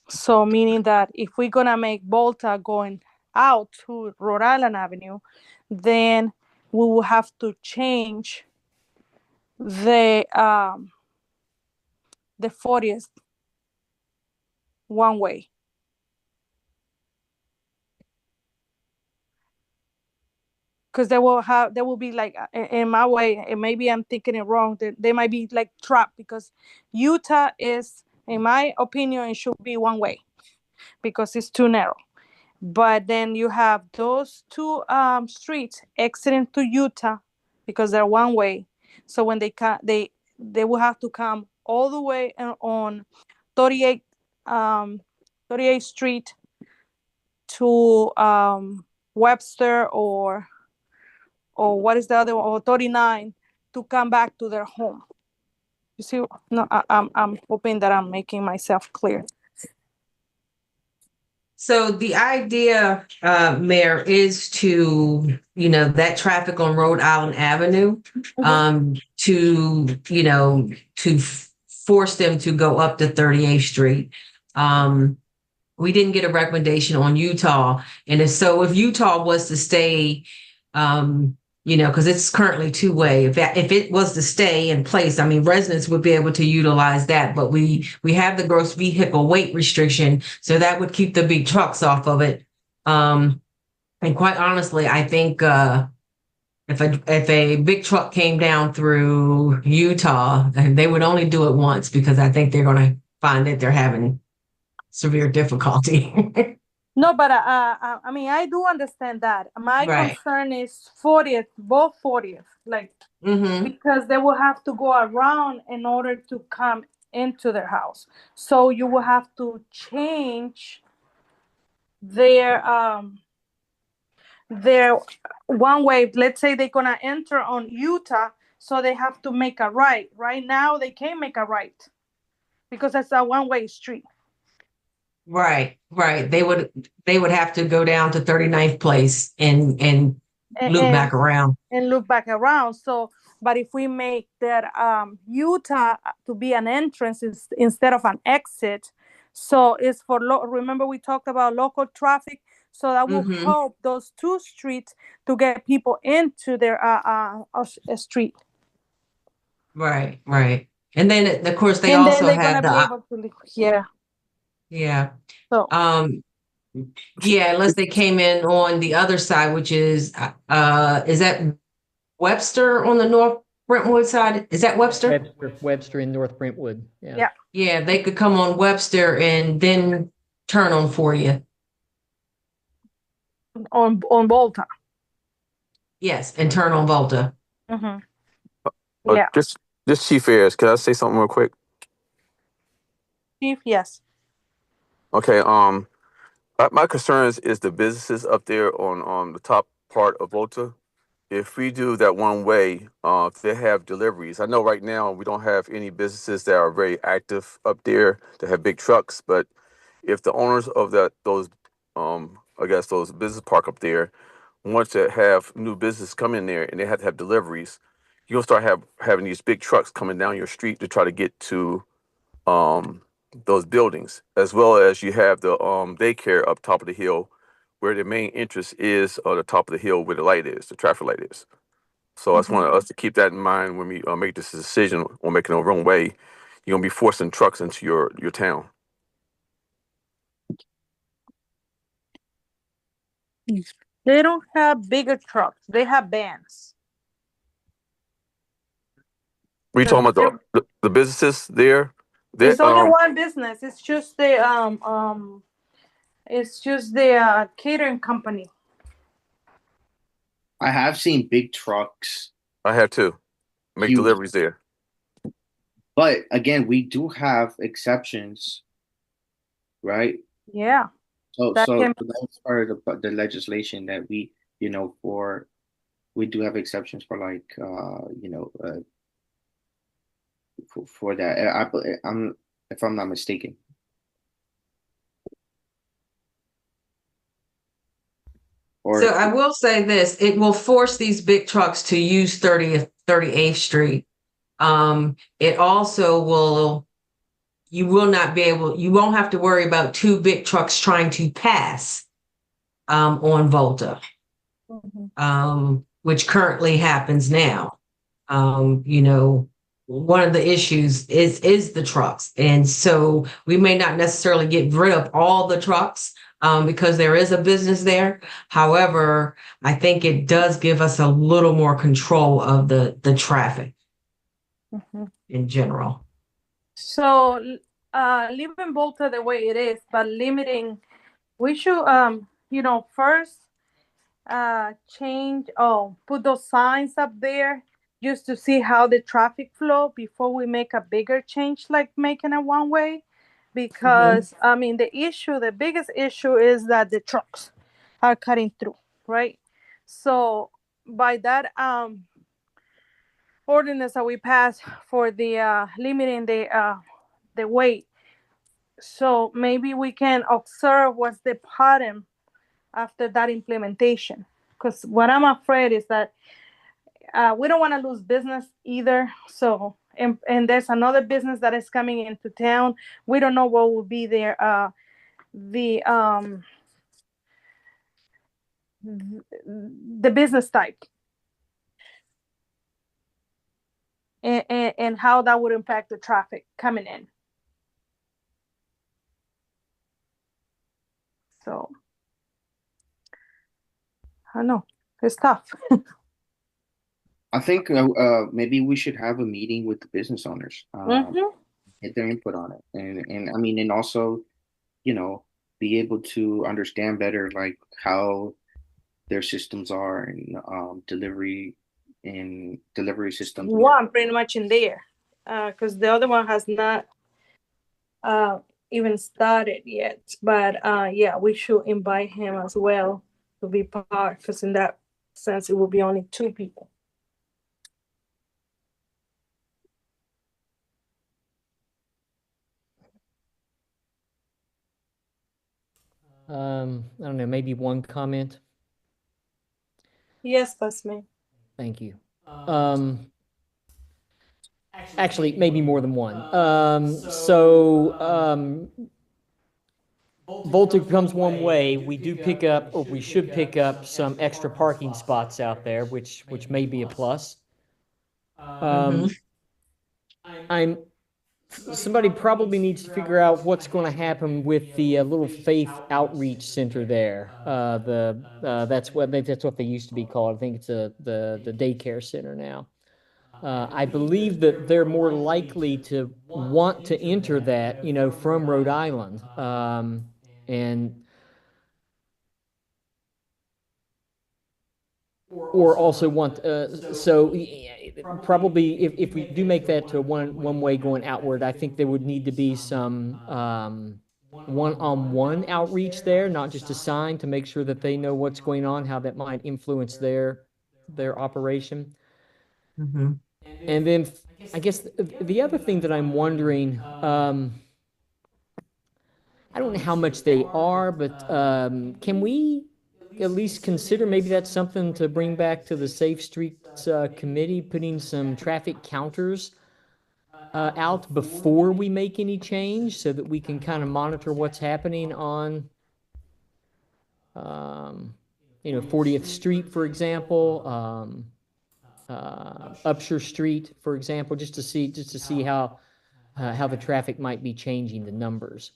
So meaning that if we're gonna make Volta going out to Rhode Island Avenue, then we will have to change the 40th one way. Because there will be like, in my way, and maybe I'm thinking it wrong, they might be like trapped, because Utah is, in my opinion, it should be one way because it's too narrow. But then you have those two streets exiting to Utah because they're one way. So when they will have to come all the way on 38th Street to Webster or what is the other one, or 39, to come back to their home. You see, no, I'm hoping that I'm making myself clear. So the idea, Mayor, is to, that traffic on Rhode Island Avenue, to force them to go up to 38th Street. We didn't get a recommendation on Utah. And if Utah was to stay, because it's currently two-way. If it was to stay in place, I mean, residents would be able to utilize that, but we have the gross vehicle weight restriction, so that would keep the big trucks off of it. And quite honestly, I think if a big truck came down through Utah, they would only do it once, because I think they're going to find that they're having severe difficulty. No, but I mean, I do understand that. My Right. concern is 40th, both 40th, like, because they will have to go around in order to come into their house. So you will have to change their one way. Let's say they're gonna enter on Utah, so they have to make a right. Right now, they can't make a right because that's a one-way street. Right. They would have to go down to 39th Place and loop back around. And loop back around. So, but if we make that Utah to be an entrance instead of an exit, so it's for remember we talked about local traffic, so that will help those two streets to get people into their street. Right. And then of course they and also then they're have gonna be able to yeah. So unless they came in on the other side, which is that Webster on the North Brentwood side? Is that Webster? Webster in North Brentwood. Yeah. Yeah, they could come on Webster and then turn on for you. On Volta. Yes, and turn on Volta. Yeah. Just Chief Ayers, can I say something real quick? Chief, yes. Okay, my concerns is the businesses up there on the top part of Volta. If we do that one way, if they have deliveries, I know right now we don't have any businesses that are very active up there that have big trucks, but if the owners of those business park up there want to have new business come in there and they have to have deliveries, you'll start having these big trucks coming down your street to try to get to those buildings, as well as you have the daycare up top of the hill, where the main interest is on the top of the hill where the light is, the traffic light is. So I just want us to keep that in mind when we make this decision on making a wrong way. You're gonna be forcing trucks into your town. They don't have bigger trucks. They have vans. We talking about the businesses there? It's only one business. It's just the catering company. I have seen big trucks. I have too. Make Huge. deliveries there. But again, we do have exceptions, right? Yeah. So That can- that's part of the legislation that we do have exceptions for, like, for that. If I'm not mistaken. So I will say this, it will force these big trucks to use 38th Street. It also you won't have to worry about two big trucks trying to pass on Volta, which currently happens now. One of the issues is the trucks. And so we may not necessarily get rid of all the trucks because there is a business there. However, I think it does give us a little more control of the traffic in general. So leaving Volta the way it is, but limiting, we should first put those signs up there just to see how the traffic flow before we make a bigger change, like making a one way. Because I mean, the biggest issue is that the trucks are cutting through, right? So by that ordinance that we passed for the limiting the weight, So maybe we can observe what's the pattern after that implementation. Because what I'm afraid is that we don't want to lose business either. So, and there's another business that is coming into town. We don't know what will be there. The business type, and how that would impact the traffic coming in. So I don't know, it's tough. I think maybe we should have a meeting with the business owners, get their input on it, and I mean, and also, be able to understand better like how their systems are and delivery systems. One pretty much in there, because the other one has not even started yet. But yeah, we should invite him as well to be part, because in that sense it will be only 2 people. I don't know, maybe one comment. Yes, that's me. Thank you. Actually, maybe more than one. Volta comes one way. We do pick up, or we should pick up, some extra parking spots out there, which may be a plus. Somebody probably needs to figure out what's going to happen with the Little Faith Outreach Center there. That's what they used to be called. I think it's the daycare center now. I believe that they're more likely to want to enter that, from Rhode Island, or also want. So probably, if we do make that to one way going outward, I think there would need to be some one-on-one outreach there, not just a sign, to make sure that they know what's going on, how that might influence their operation. And then I guess the other thing that I'm wondering, I don't know how much they are, but can we at least consider, maybe that's something to bring back to the Safe Streets Committee, putting some traffic counters out before we make any change, so that we can kind of monitor what's happening on 40th Street, for example, Upshur Street, for example, just to see how the traffic might be changing, the numbers.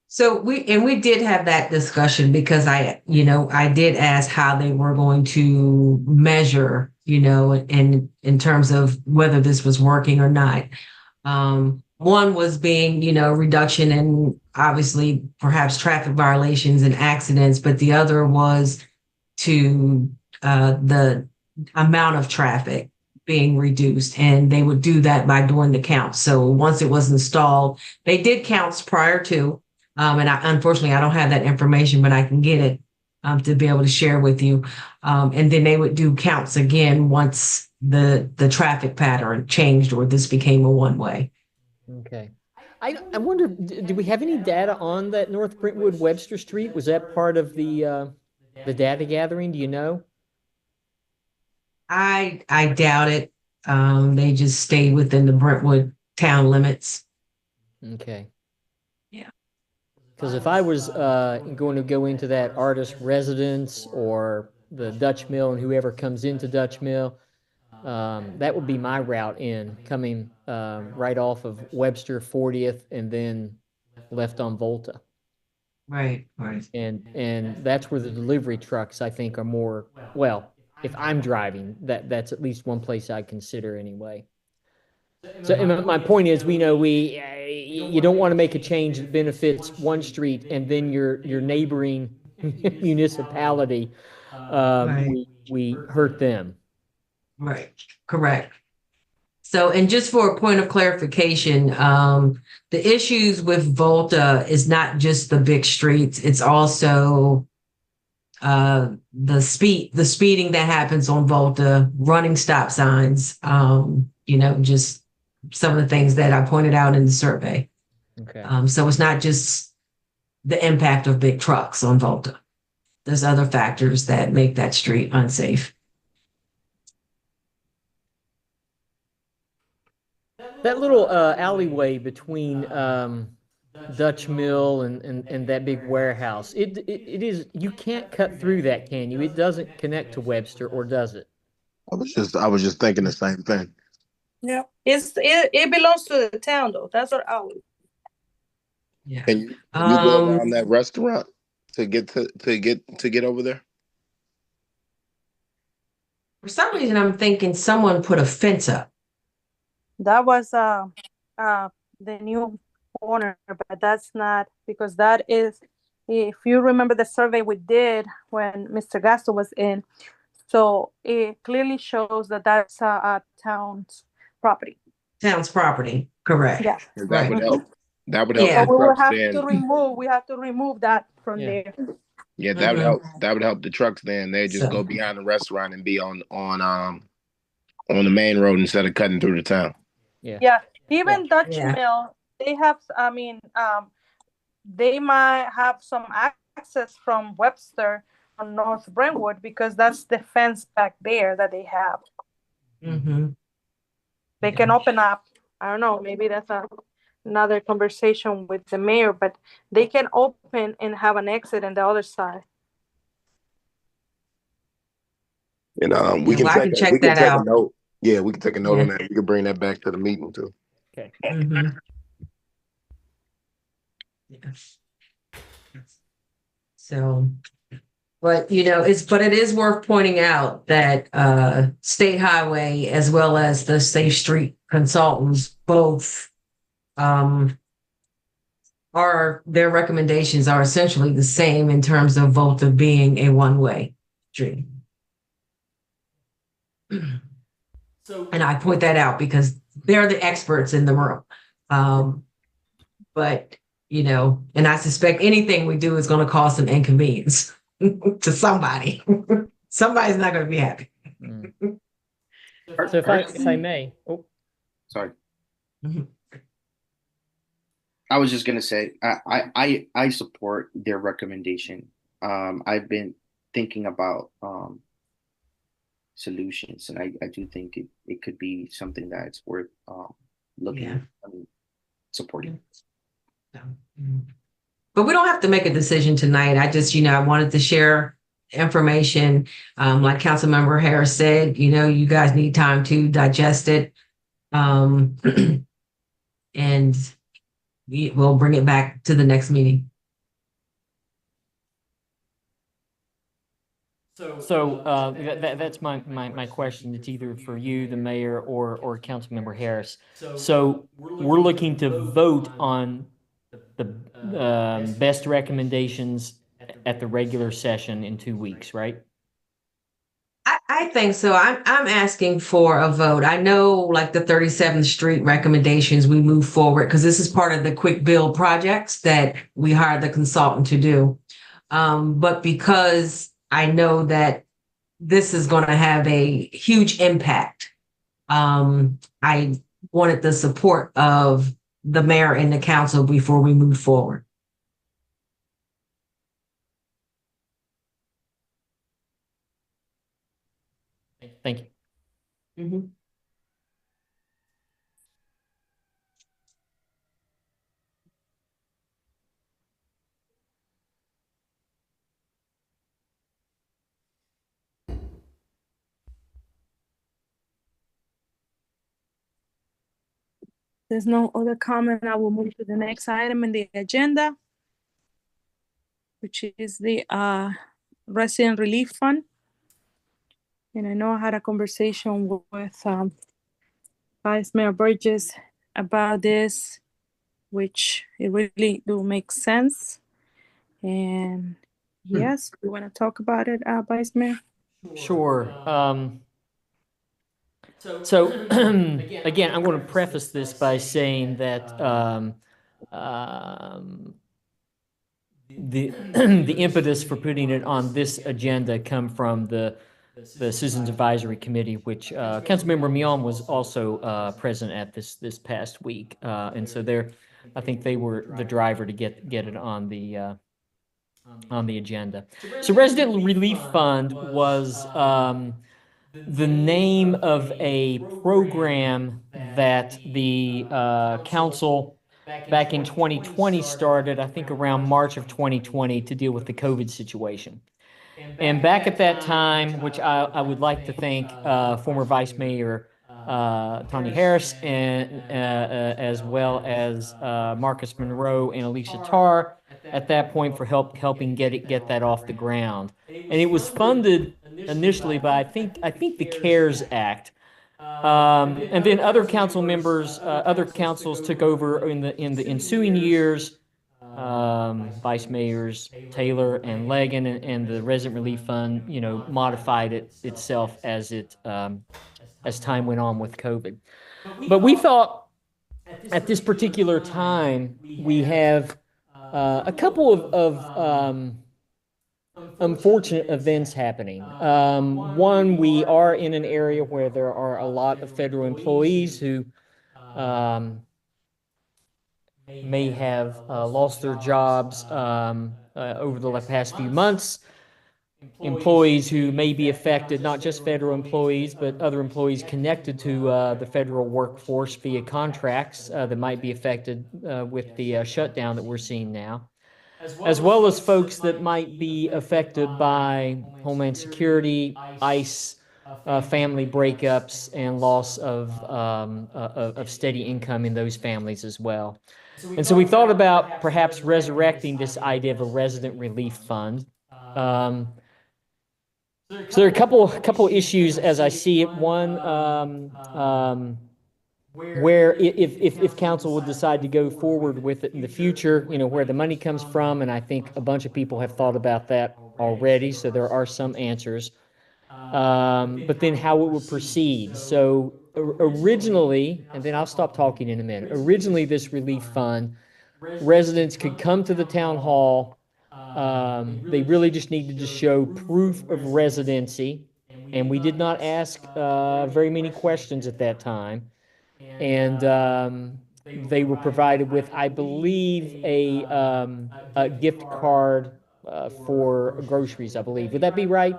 So we did have that discussion, because I did ask how they were going to measure, in terms of whether this was working or not. One was being, reduction in, obviously, perhaps traffic violations and accidents, but the other was to the amount of traffic being reduced, and they would do that by doing the counts. So once it was installed, they did counts prior to, and unfortunately I don't have that information, but I can get it to be able to share with you. And then they would do counts again once the traffic pattern changed, or this became a one-way. Okay. I wonder, do we have any data on that North Brentwood Webster Street? Was that part of the data gathering? Do you know? I doubt it. They just stayed within the Brentwood town limits. Okay. Yeah. Because if I was going to go into that artist residence or the Dutch Mill, and whoever comes into Dutch Mill, that would be my route in, coming right off of Webster 40th and then left on Volta. Right. And that's where the delivery trucks, I think, are more, well, if I'm driving, that's at least one place I'd consider anyway. So and my point is, we know you don't want to make a change that benefits one street and then your neighboring municipality, Right. we hurt them. Right. Correct. So, and just for a point of clarification, the issues with Volta is not just the big streets; it's also the speeding that happens on Volta, running stop signs, just some of the things that I pointed out in the survey. Okay. So it's not just the impact of big trucks on Volta. There's other factors that make that street unsafe. That little alleyway between Dutch Mill and that big warehouse, it is, you can't cut through that, can you? It doesn't connect to Webster, or does it? I was just thinking the same thing. Yeah, it belongs to the town though. That's what I would. Yeah. Can you go around that restaurant to get over there? For some reason, I'm thinking someone put a fence up. That was the new owner, but that's not, because that is, if you remember the survey we did when Mr. Gasto was in, so it clearly shows that that's a town's property. Town's property, correct. Yeah. That Right. would help. That would help. Yeah. the So we will trucks have then. to remove. We have to remove that from Yeah. there. Yeah, that would Mhm. help. That would help the trucks. Then they just So- go behind the restaurant and be on the main road instead of cutting through the town. Yeah. Even Dutch Yeah. Mill, they have. I mean, they might have some access from Webster on North Brentwood, because that's the fence back there that they have. Mhm. They can open up. I don't know. Maybe that's another conversation with the mayor, but they can open and have an exit on the other side. And Yeah, well, I can check that out. a note. Yeah, we can take a note Yeah. on that. We can bring that back to the meeting too. Mhm. Yeah. So, but it is worth pointing out that State Highway as well as the Safe Street Consultants both their recommendations are essentially the same in terms of Volta being a one-way street. And I point that out because they're the experts in the room. But, and I suspect anything we do is going to cause some inconvenience to somebody. Somebody's not going to be happy. So if I may, Sorry. Mhm. I was just gonna say I support their recommendation. I've been thinking about solutions, and I do think it could be something that's worth looking Yeah. at and supporting. But we don't have to make a decision tonight. I just, I wanted to share information. Like Councilmember Harris said, you guys need time to digest it. And we'll bring it back to the next meeting. So that's my question. It's either for you, the mayor, or Councilmember Harris. So we're looking to vote on the best recommendations at the regular session in 2 weeks, right? I think so. I'm asking for a vote. I know, like the 37th Street recommendations, we move forward because this is part of the quick build projects that we hired the consultant to do. But because I know that this is going to have a huge impact, I wanted the support of the mayor and the council before we move forward. Thank you. Mm-hmm. There's no other comment. I will move to the next item in the agenda, which is the Resident Relief Fund. And I know I had a conversation with Vice Mayor Burgess about this, which it really do make sense. And yes, you want to talk about it, Vice Mayor? Sure. So again, I'm going to preface this by saying that the the impetus for putting it on this agenda come from the Citizens Advisory Committee, which Councilmember Mion was also present at this past week, and so I think they were the driver to get it on the agenda. So Resident Relief Fund was the name of a program that the council back in 2020 started, I think around March of 2020, to deal with the COVID situation. And back at that time, which I would like to thank former Vice Mayor Tony Harris and as well as Marcus Monroe and Alicia Tarr at that point for helping get that off the ground. And it was funded initially by I think the CARES Act. And then other council members, other councils took over in the ensuing years. Vice Mayors Taylor and Legan and the Resident Relief Fund, modified itself as time went on with COVID. But we thought at this particular time we have a couple of unfortunate events happening. One, we are in an area where there are a lot of federal employees who may have lost their jobs over the past few months. Employees who may be affected, not just federal employees, but other employees connected to the federal workforce via contracts that might be affected with the shutdown that we're seeing now, as well as folks that might be affected by Homeland Security, ICE, family breakups, and loss of steady income in those families as well. And so we thought about perhaps resurrecting this idea of a resident relief fund. So there are a couple issues as I see it. One, where if council would decide to go forward with it in the future, where the money comes from, and I think a bunch of people have thought about that already, so there are some answers. But then how it would proceed. So originally, and then I'll stop talking in a minute. Originally, this relief fund, residents could come to the town hall. They really just needed to show proof of residency, and we did not ask very many questions at that time. And they were provided with, I believe, a gift card for groceries, I believe. Would that be right,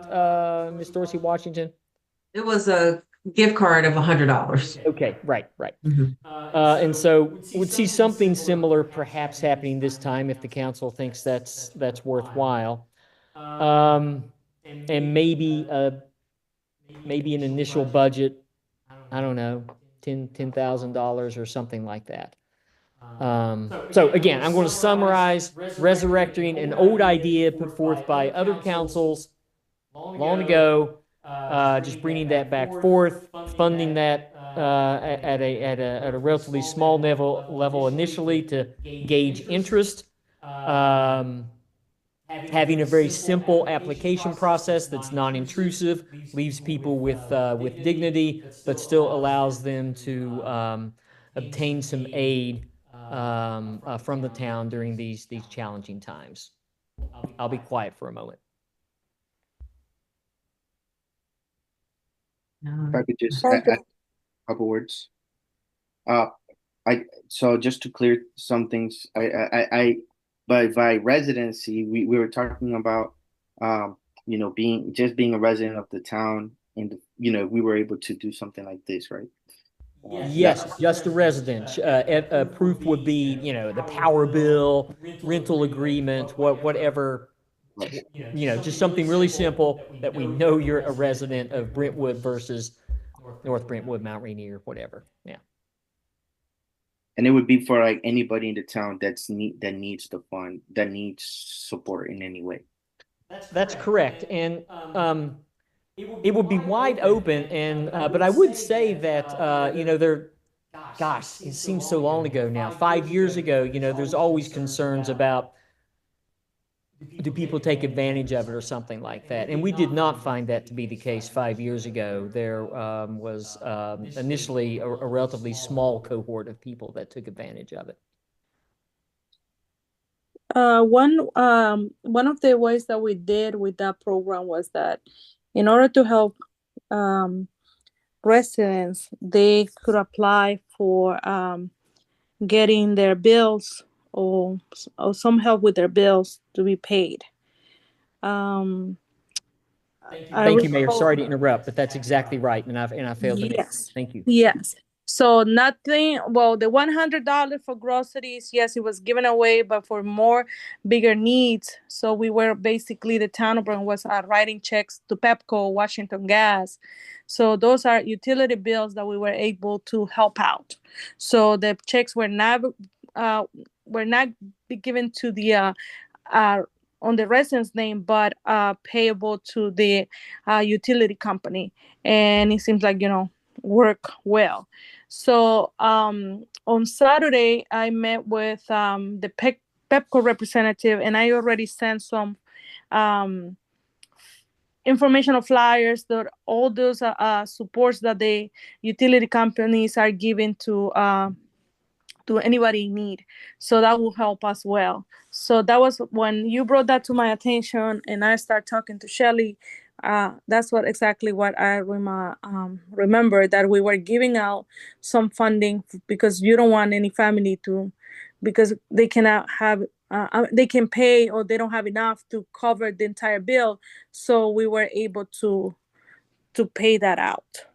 Ms. Dorsey Washington? It was a gift card of $100. Okay, right. And so we'd see something similar perhaps happening this time if the council thinks that's worthwhile. And maybe an initial budget, I don't know, $10,000 or something like that. So again, I'm going to summarize: resurrecting an old idea put forth by other councils long ago, just bringing that back forth, funding that at a relatively small level initially to gauge interest, having a very simple application process that's non-intrusive, leaves people with dignity, but still allows them to obtain some aid from the town during these challenging times. I'll be quiet for a moment. If I could just add a couple words. So just to clear some things, by residency, we were talking about being a resident of the town, and we were able to do something like this, right? Yes, just a resident. Proof would be, the power bill, rental agreement, whatever, just something really simple that we know you're a resident of Brentwood versus North Brentwood, Mount Rainier, whatever. Yeah. And it would be for like anybody in the town that needs the fund, that needs support in any way. That's correct. And it would be wide open, and but I would say that gosh, it seems so long ago now. 5 years ago, there's always concerns about, do people take advantage of it or something like that? And we did not find that to be the case 5 years ago. There was initially a relatively small cohort of people that took advantage of it. One of the ways that we did with that program was that in order to help residents, they could apply for getting their bills or some help with their bills to be paid. Thank you, Mayor. Sorry to interrupt, but that's exactly right. And I failed to. Yes. Thank you. Yes. So nothing, well, the $100 for groceries, yes, it was given away, but for more bigger needs. So we were basically, the town of Brentwood was writing checks to Pepco, Washington Gas. So those are utility bills that we were able to help out. So the checks were not be given to the on the resident's name, but payable to the utility company. And it seems like, work well. So on Saturday, I met with the Pepco representative, and I already sent some informational flyers that all those supports that the utility companies are giving to anybody in need. So that will help us well. So that was when you brought that to my attention, and I started talking to Shelly. That's exactly what I remember, that we were giving out some funding because you don't want any family because they cannot have, they can pay or they don't have enough to cover the entire bill. So we were able to pay that out.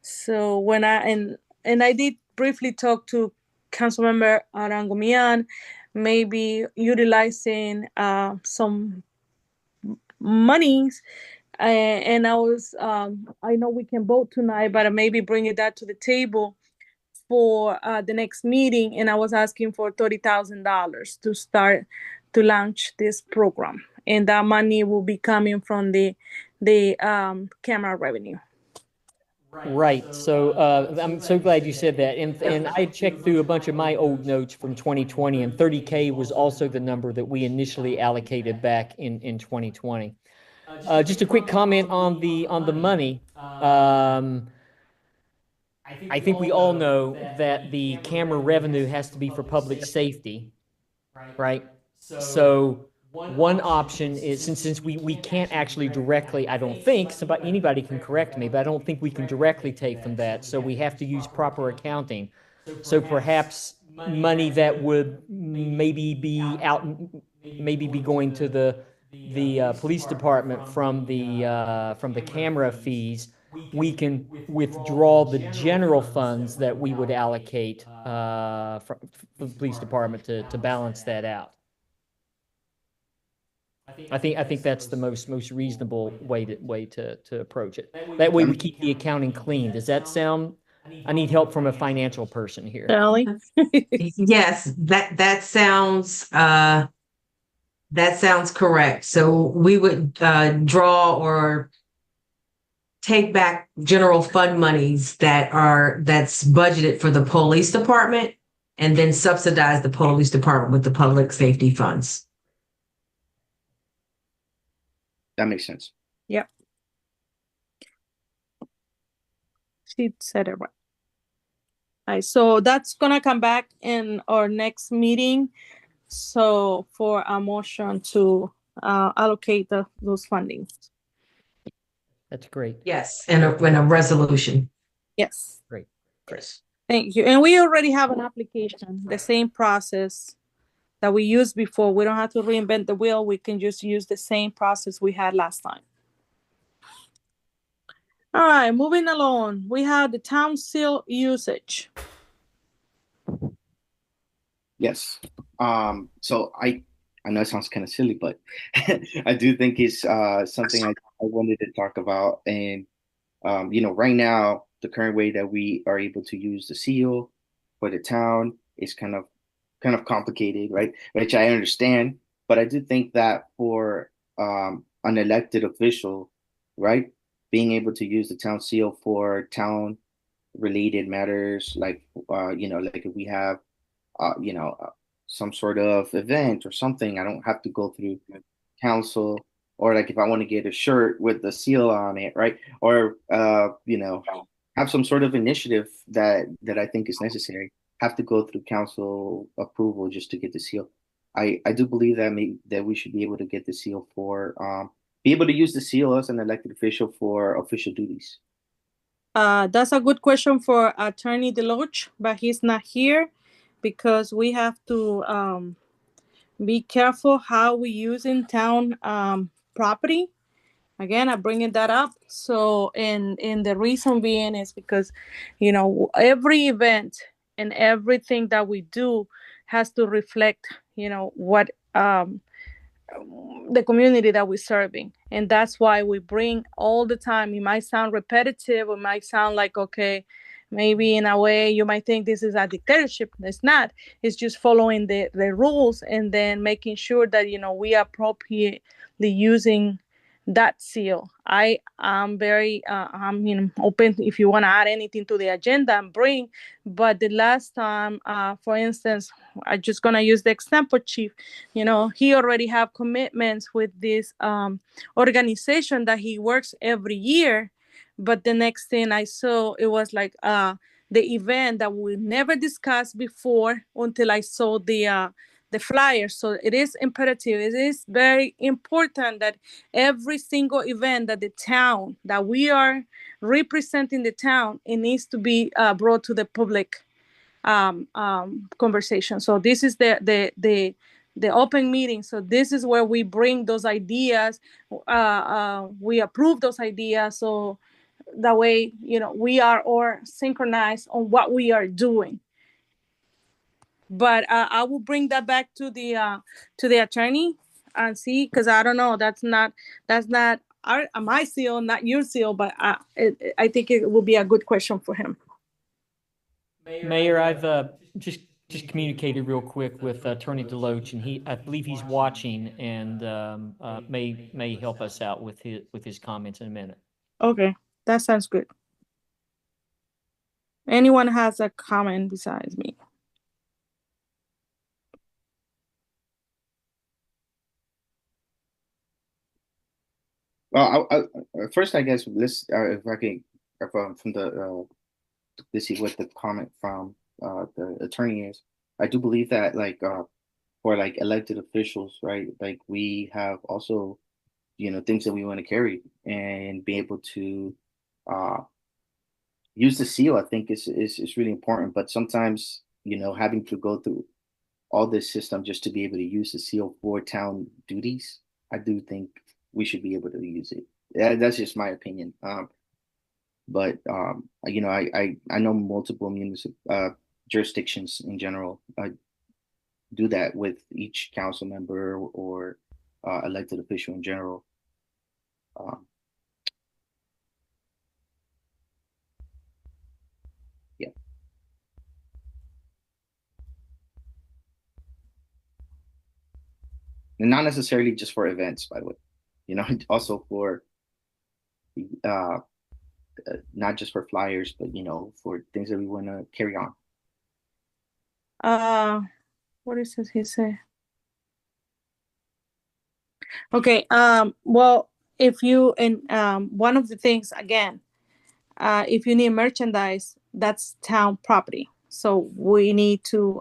So when and I did briefly talk to Councilmember Arangomian, maybe utilizing some monies, and I was I know we can vote tonight, but maybe bringing that to the table for the next meeting. And I was asking for $30,000 to start to launch this program, and that money will be coming from the camera revenue. Right. So I'm so glad you said that. And I checked through a bunch of my old notes from 2020, and 30K was also the number that we initially allocated back in 2020. Just a quick comment on the money. I think we all know that the camera revenue has to be for public safety, right? So one option is, since we can't actually directly, I don't think, anybody can correct me, but I don't think we can directly take from that. So we have to use proper accounting. So perhaps money that would maybe be going to the police department from the camera fees, we can withdraw the general funds that we would allocate from the police department to balance that out. I think that's the most reasonable way to approach it. That way we keep the accounting clean. Does that sound? I need help from a financial person here. Shelly? Yes, that sounds correct. So we would draw or take back general fund monies that's budgeted for the police department, and then subsidize the police department with the public safety funds. That makes sense. Yep. She said it right. All right, so that's gonna come back in our next meeting. So for a motion to allocate those fundings. That's great. Yes, and a resolution. Yes. Great. Yes. Thank you. And we already have an application, the same process that we used before. We don't have to reinvent the wheel. We can just use the same process we had last time. All right, moving along. We have the town seal usage. Yes. So I know it sounds kind of silly, but I do think it's something I wanted to talk about. And right now, the current way that we are able to use the seal for the town is kind of complicated, right? Which I understand, but I do think that for an elected official, right, being able to use the town seal for town related matters, like like if we have some sort of event or something, I don't have to go through council, or like if I want to get a shirt with the seal on it, right? Or have some sort of initiative that I think is necessary, have to go through council approval just to get the seal. I do believe that we should be able to get the seal for be able to use the seal as an elected official for official duties. That's a good question for Attorney Deloach, but he's not here because we have to be careful how we use in town property. Again, I'm bringing that up. So, in the reason being is because, every event and everything that we do has to reflect, what the community that we're serving. And that's why we bring all the time. It might sound repetitive, it might sound like, okay, maybe in a way you might think this is a dictatorship. It's not. It's just following the rules and then making sure that, we appropriately using that seal. I am very I'm open if you want to add anything to the agenda and bring. But the last time, for instance, I'm just gonna use the example, Chief. He already have commitments with this organization that he works every year. But the next thing I saw, it was like the event that we never discussed before until I saw the flyer. So it is imperative. It is very important that every single event that the town, that we are representing the town, it needs to be brought to the public conversation. So this is the open meeting. So this is where we bring those ideas. We approve those ideas. So that way, we are all synchronized on what we are doing. But I will bring that back to the attorney and see, because I don't know. That's not my seal, not your seal. But I think it will be a good question for him. Mayor, I've just communicated real quick with Attorney Deloach, and I believe he's watching and may help us out with his comments in a minute. Okay, that sounds good. Anyone has a comment besides me? Well, first, I guess let's if I can from the let's see what the comment from the attorney is. I do believe that for like elected officials, right? Like we have also, things that we want to carry and be able to use the seal. I think is really important. But sometimes, having to go through all this system just to be able to use the seal for town duties, I do think we should be able to use it. That's just my opinion. But I know multiple jurisdictions in general do that with each council member or elected official in general. Yeah. And not necessarily just for events, by the way. Also for not just for flyers, but for things that we want to carry on. What does he say? Okay. Well, if you one of the things again, if you need merchandise, that's town property. So we need to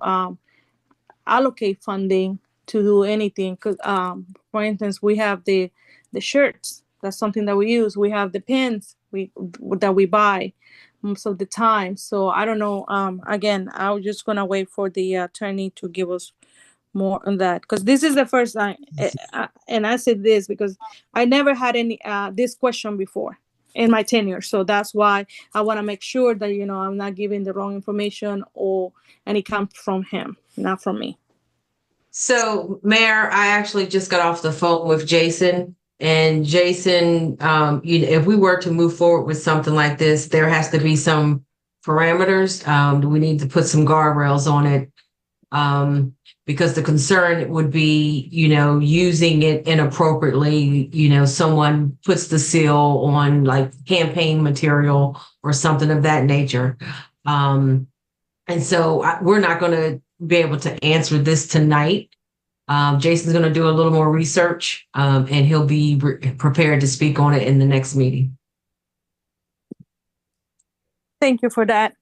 allocate funding to do anything. Cause for instance, we have the shirts. That's something that we use. We have the pins that we buy most of the time. So I don't know. Again, I'm just gonna wait for the attorney to give us more on that, because this is the first time. And I said this because I never had any this question before in my tenure. So that's why I want to make sure that I'm not giving the wrong information, and it comes from him, not from me. So, Mayor, I actually just got off the phone with Jason. And Jason, if we were to move forward with something like this, there has to be some parameters. We need to put some guardrails on it, because the concern would be, using it inappropriately. Someone puts the seal on like campaign material or something of that nature. And so we're not going to be able to answer this tonight. Jason's going to do a little more research, and he'll be prepared to speak on it in the next meeting. Thank you for that.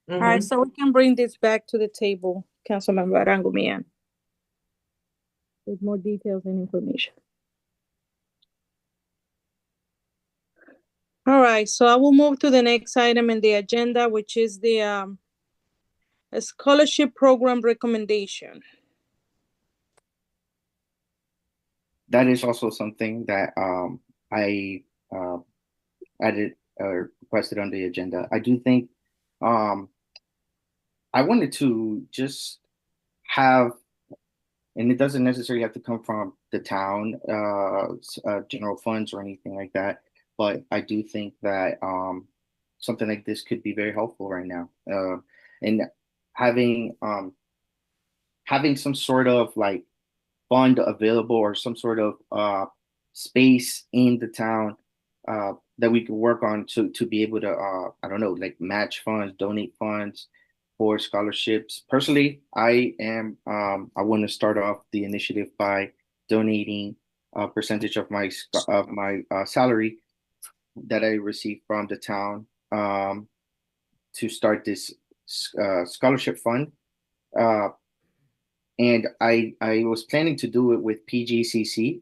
Mm-hmm. All right, so we can bring this back to the table, Councilmember Arango-Millan, with more details and information. All right, so I will move to the next item in the agenda, which is the scholarship program recommendation. That is also something that I added or requested on the agenda. I do think I wanted to just have, and it doesn't necessarily have to come from the town general funds or anything like that, but I do think that something like this could be very helpful right now. And having having some sort of like fund available or some sort of space in the town that we could work on to be able to I don't know, like match funds, donate funds for scholarships. Personally, I want to start off the initiative by donating a percentage of my salary that I receive from the town to start this scholarship fund. Uh, and I was planning to do it with PGCC.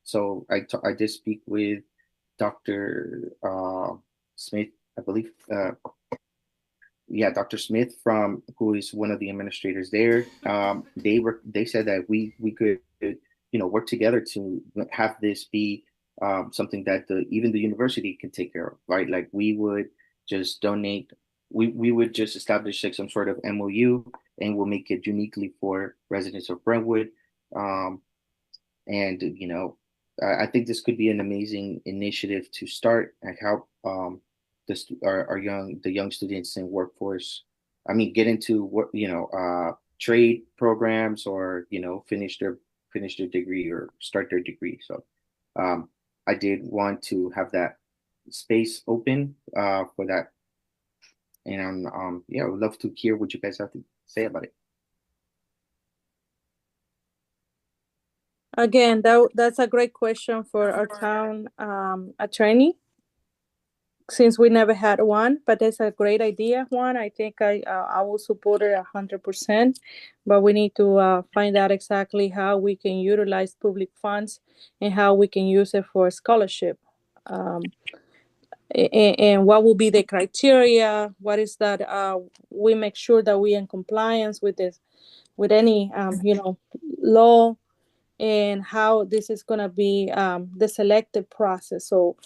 So I did speak with Dr. Smith, I believe. Yeah, Dr. Smith from who is one of the administrators there. They said that we could work together to have this be something that even the university can take care of, right? Like we would just donate, we would just establish like some sort of MOU, and we'll make it uniquely for residents of Brentwood. And I think this could be an amazing initiative to start and help the young students in workforce. I mean, get into what trade programs, or finish their degree or start their degree. So I did want to have that space open for that, and yeah, I would love to hear what you guys have to say about it. Again, that's a great question for our town attorney, since we never had one, but that's a great idea. One, I think I will support it 100%, but we need to find out exactly how we can utilize public funds and how we can use it for scholarship. And what will be the criteria? What is that? We make sure that we in compliance with this, with any law, and how this is going to be the selected process. So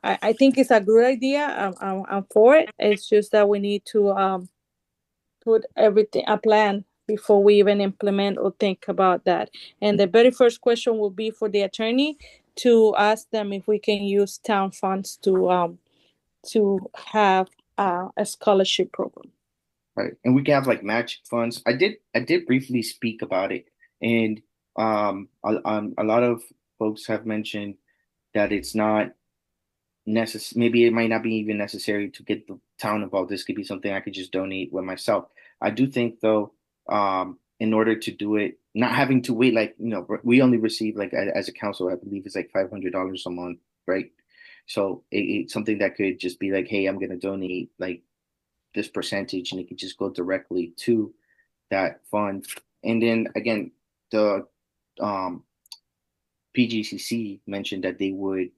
I think it's a good idea. I'm for it. It's just that we need to put a plan before we even implement or think about that. And the very first question will be for the attorney to ask them if we can use town funds to have a scholarship program. Right, and we can have like match funds. I did briefly speak about it, and a lot of folks have mentioned that it's not necessary. Maybe it might not be even necessary to get the town involved. This could be something I could just donate with myself. I do think though, in order to do it, not having to wait, like we only receive like as a council, I believe it's like $500 a month, right? So it's something that could just be like, hey, I'm gonna donate like this percentage, and it could just go directly to that fund. And then again, the PGCC mentioned that they would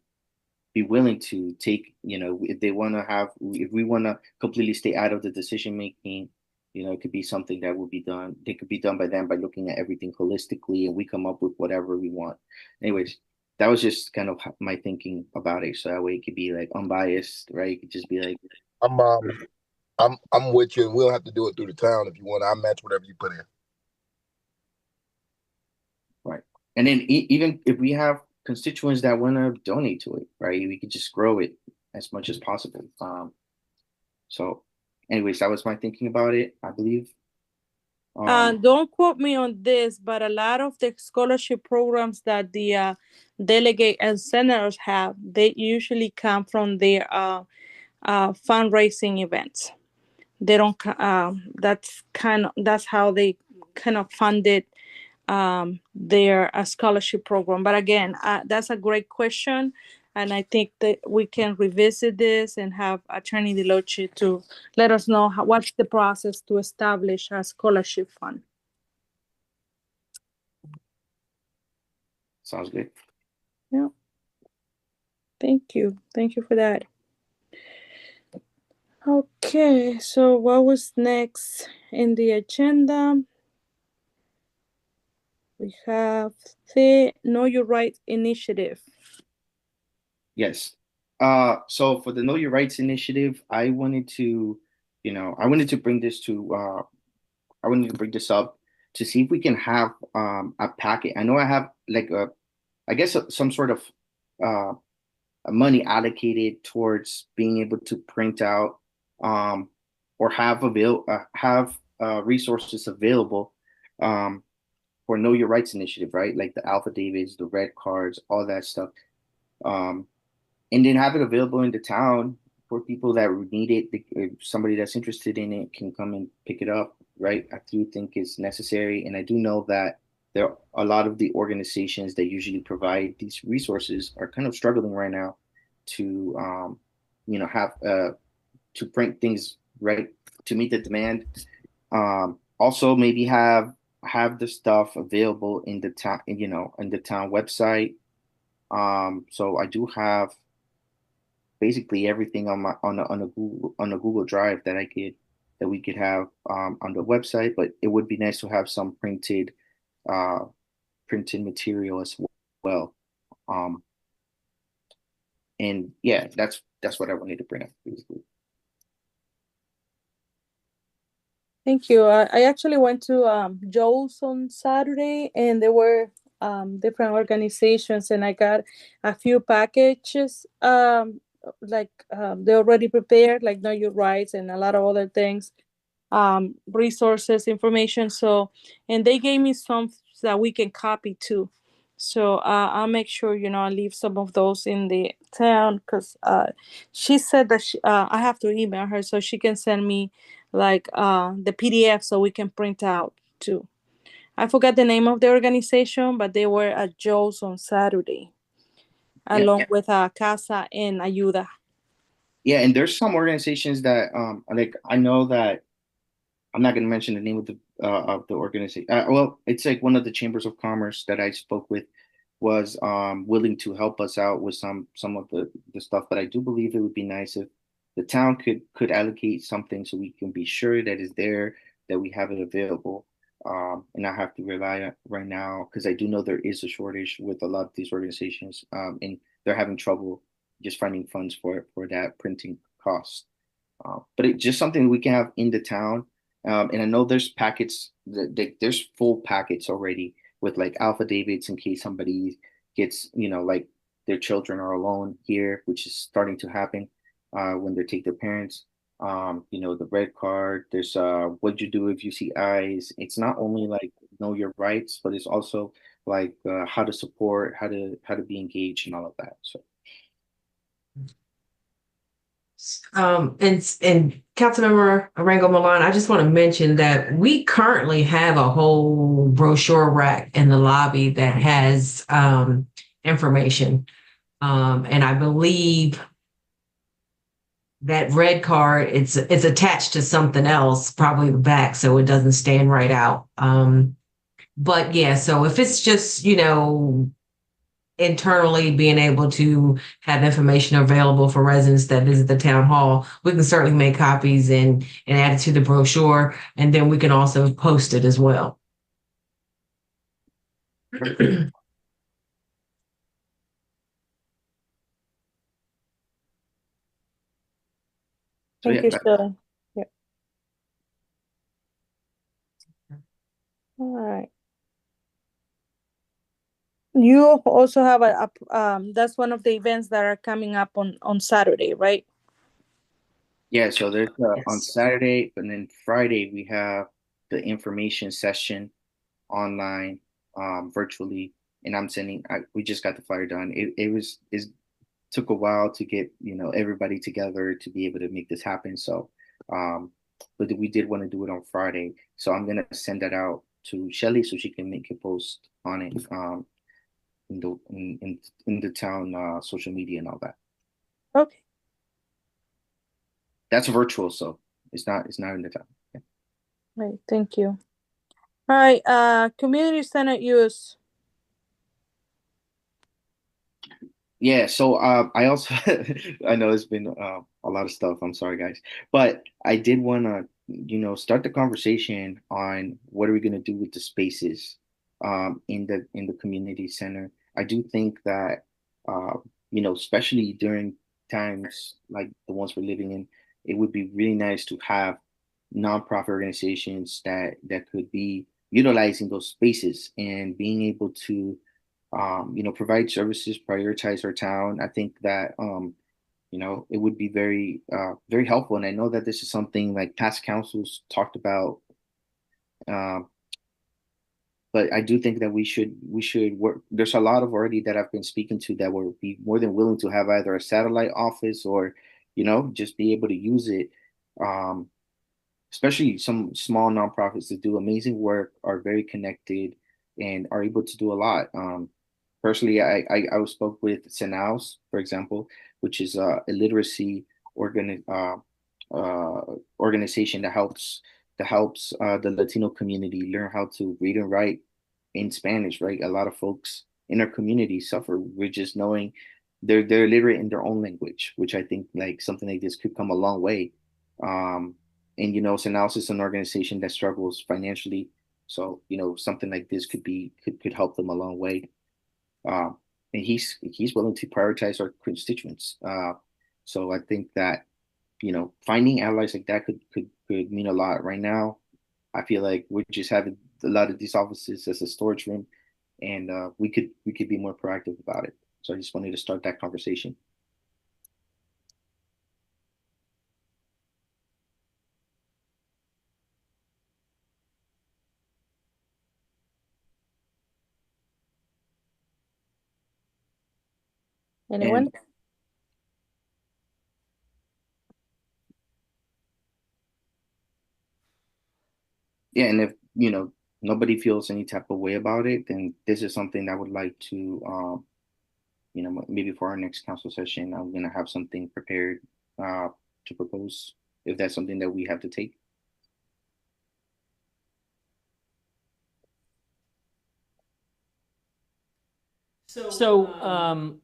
be willing to take, if they want to have, if we want to completely stay out of the decision making, it could be something that would be done. It could be done by them by looking at everything holistically, and we come up with whatever we want. Anyways, that was just kind of my thinking about it. So that way it could be like unbiased, right? It could just be like, I'm with you, and we'll have to do it through the town if you want. I'll match whatever you put in. Right. And then even if we have constituents that want to donate to it, right, we could just grow it as much as possible. So anyways, that was my thinking about it, I believe. Don't quote me on this, but a lot of the scholarship programs that the delegate and senators have, they usually come from their fundraising events. They don't. That's how they kind of funded their scholarship program. But again, that's a great question, and I think that we can revisit this and have Attorney DeLoche to let us know what's the process to establish a scholarship fund. Sounds good. Yeah. Thank you for that. Okay, so what was next in the agenda? We have the Know Your Rights initiative. Yes. So for the Know Your Rights initiative, I wanted to, bring this to, I wanted to bring this up to see if we can have a packet. I know I have like I guess some sort of uh, money allocated towards being able to print out um, or have resources available for Know Your Rights initiative, right? Like the affidavits, the red cards, all that stuff. Um, and then have it available in the town for people that need it. If somebody that's interested in it can come and pick it up, right? I do think it's necessary, and I do know that there are a lot of the organizations that usually provide these resources are kind of struggling right now to, have to print things right to meet the demand. Also, maybe have the stuff available in the town, in the town website. So I do have basically everything on a Google Drive that we could have on the website, but it would be nice to have some uh, printed material as well. Um, and yeah, that's what I wanted to bring up basically. Thank you. I actually went to Joe's on Saturday, and there were different organizations, and I got a few packages they already prepared, like Know Your Rights and a lot of other things, resources, information. So, and they gave me some that we can copy too. So I'll make sure, I leave some of those in the town, because she said that I have to email her so she can send me like the PDF so we can print out too. I forgot the name of the organization, but they were at Joe's on Saturday, Yeah, along with Casa and Ayuda. yeah, and there's some organizations that like I know that I'm not going to mention the name of the organization. Well, it's like one of the chambers of commerce that I spoke with was willing to help us out with some of the stuff. But I do believe it would be nice if the town could allocate something so we can be sure that is there, that we have it available, and not have to rely on right now, because I do know there is a shortage with a lot of these organizations, and they're having trouble just finding funds for that printing cost. But it's just something we can have in the town. And I know there's packets, there's full packets already with like affidavits in case somebody gets, like their children are alone here, which is starting to happen when they take their parents. The red card, there's what you do if you see eyes. It's not only like know your rights, but it's also like how to support, how to be engaged and all of that. So And Councilmember Arango Milan, I just want to mention that we currently have a whole brochure rack in the lobby that has information. And I believe that red card, it's attached to something else, probably the back, so it doesn't stand right out. But yeah, so if it's just, internally being able to have information available for residents that visit the town hall, we can certainly make copies and add it to the brochure, and then we can also post it as well. Thank you, Shirley. Yeah. All right. You also have that's one of the events that are coming up on Saturday, right? yeah, so there's on Yes. Saturday, and then Friday we have the information session online, virtually, and we just got the flyer done. It took a while to get everybody together to be able to make this happen. So, but we did want to do it on Friday, so I'm gonna send that out to Shelly so she can make a post on it, in the town social media and all that. Okay. That's virtual, so it's not in the town. Yeah. Right. Thank you. All right. Community center use. Yeah, so I also I know it's been a lot of stuff. I'm sorry, guys, but I did want to, start the conversation on what are we going to do with the spaces in the community center. I do think that uh, especially during times like the ones we're living in, it would be really nice to have nonprofit organizations that could be utilizing those spaces and being able to provide services, prioritize our town. I think that, it would be very helpful. And I know that this is something like past councils talked about, um, but I do think that we should work. There's a lot of already that I've been speaking to that will be more than willing to have either a satellite office or, just be able to use it. Um, Especially some small nonprofits that do amazing work, are very connected, and are able to do a lot. Personally, I spoke with Senaos, for example, which is a literacy organ organization that helps the Latino community learn how to read and write in Spanish. Right, a lot of folks in our community suffer with just knowing they're literate in their own language, which I think like something like this could come a long way. Um, and Senaos is an organization that struggles financially, so something like this could help them a long way. Um, and he's willing to prioritize our constituents. So I think that finding allies like that could mean a lot. Right now, I feel like we're just having a lot of these offices as a storage room, and we could be more proactive about it. So I just wanted to start that conversation. Anyone? And yeah, and if nobody feels any type of way about it, then this is something I would like to maybe for our next council session, I'm gonna have something prepared uh, to propose if that's something that we have to take. So,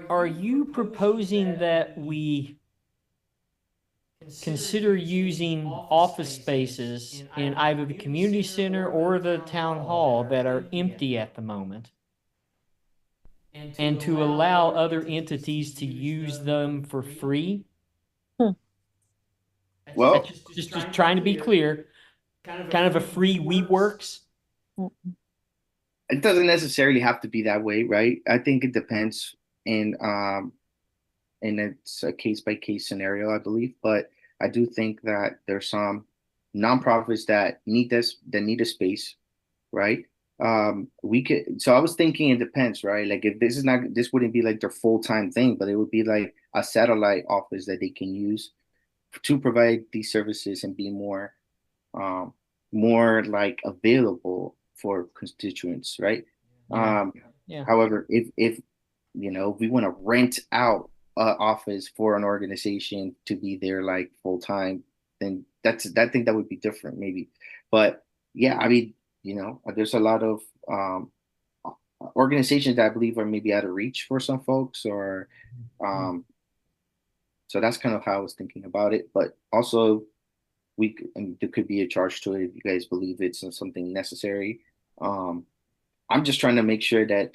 are you proposing that we consider using office spaces in either the community center or the town hall that are empty at the moment, and to allow other entities to use them for free? Well, Just trying to be clear, kind of a free WeWorks. it doesn't necessarily have to be that way, right? I think it depends, and it's a case by case scenario, I believe. But I do think that there's some nonprofits that need a space, right? We could. So I was thinking it depends, right? Like if this wouldn't be like their full-time thing, but it would be like a satellite office that they can use to provide these services and be um, more like available for constituents, right? Yeah. Um, Yeah. However, if we want to rent out an office for an organization to be there like full time, then that think that would be different maybe. But yeah, I mean, there's a lot of organizations that I believe are maybe out of reach for some folks, or um, so that's kind of how I was thinking about it. But also, and there could be a charge to it if you guys believe it's something necessary. Um, I'm just trying to make sure that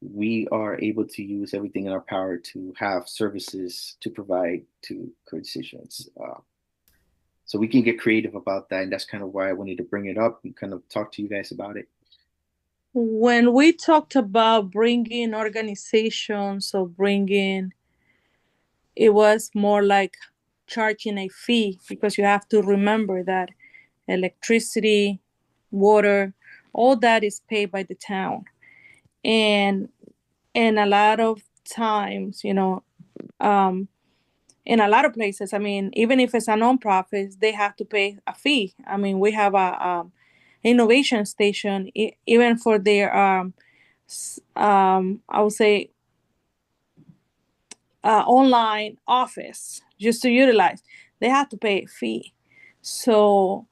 we are able to use everything in our power to have services to provide to constituents. So we can get creative about that, and that's kind of why I wanted to bring it up and kind of talk to you guys about it. When we talked about bringing organizations or it was more like charging a fee, because you have to remember that electricity, water, all that is paid by the town. And a lot of times, in a lot of places, I mean, even if it's a nonprofit, they have to pay a fee. I mean, we have a innovation station, even for their I would say online office just to utilize, they have to pay a fee. So,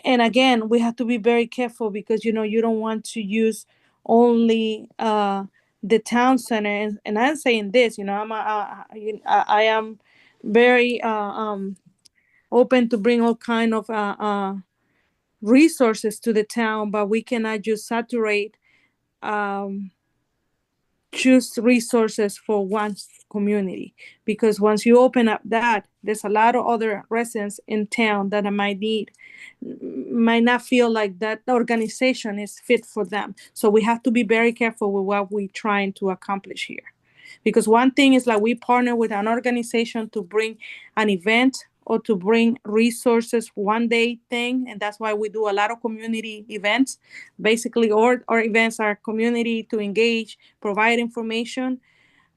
and again, we have to be very careful, because you don't want to use only the town center. And I'm saying this, I am very open to bring all kind of resources to the town, but we cannot just saturate choose resources for one community, because once you open up that, there's a lot of other residents in town that might not feel like that organization is fit for them. So we have to be very careful with what we're trying to accomplish here, because one thing is like we partner with an organization to bring an event or to bring resources one day thing, and that's why we do a lot of community events. Basically, our events are community to engage, provide information,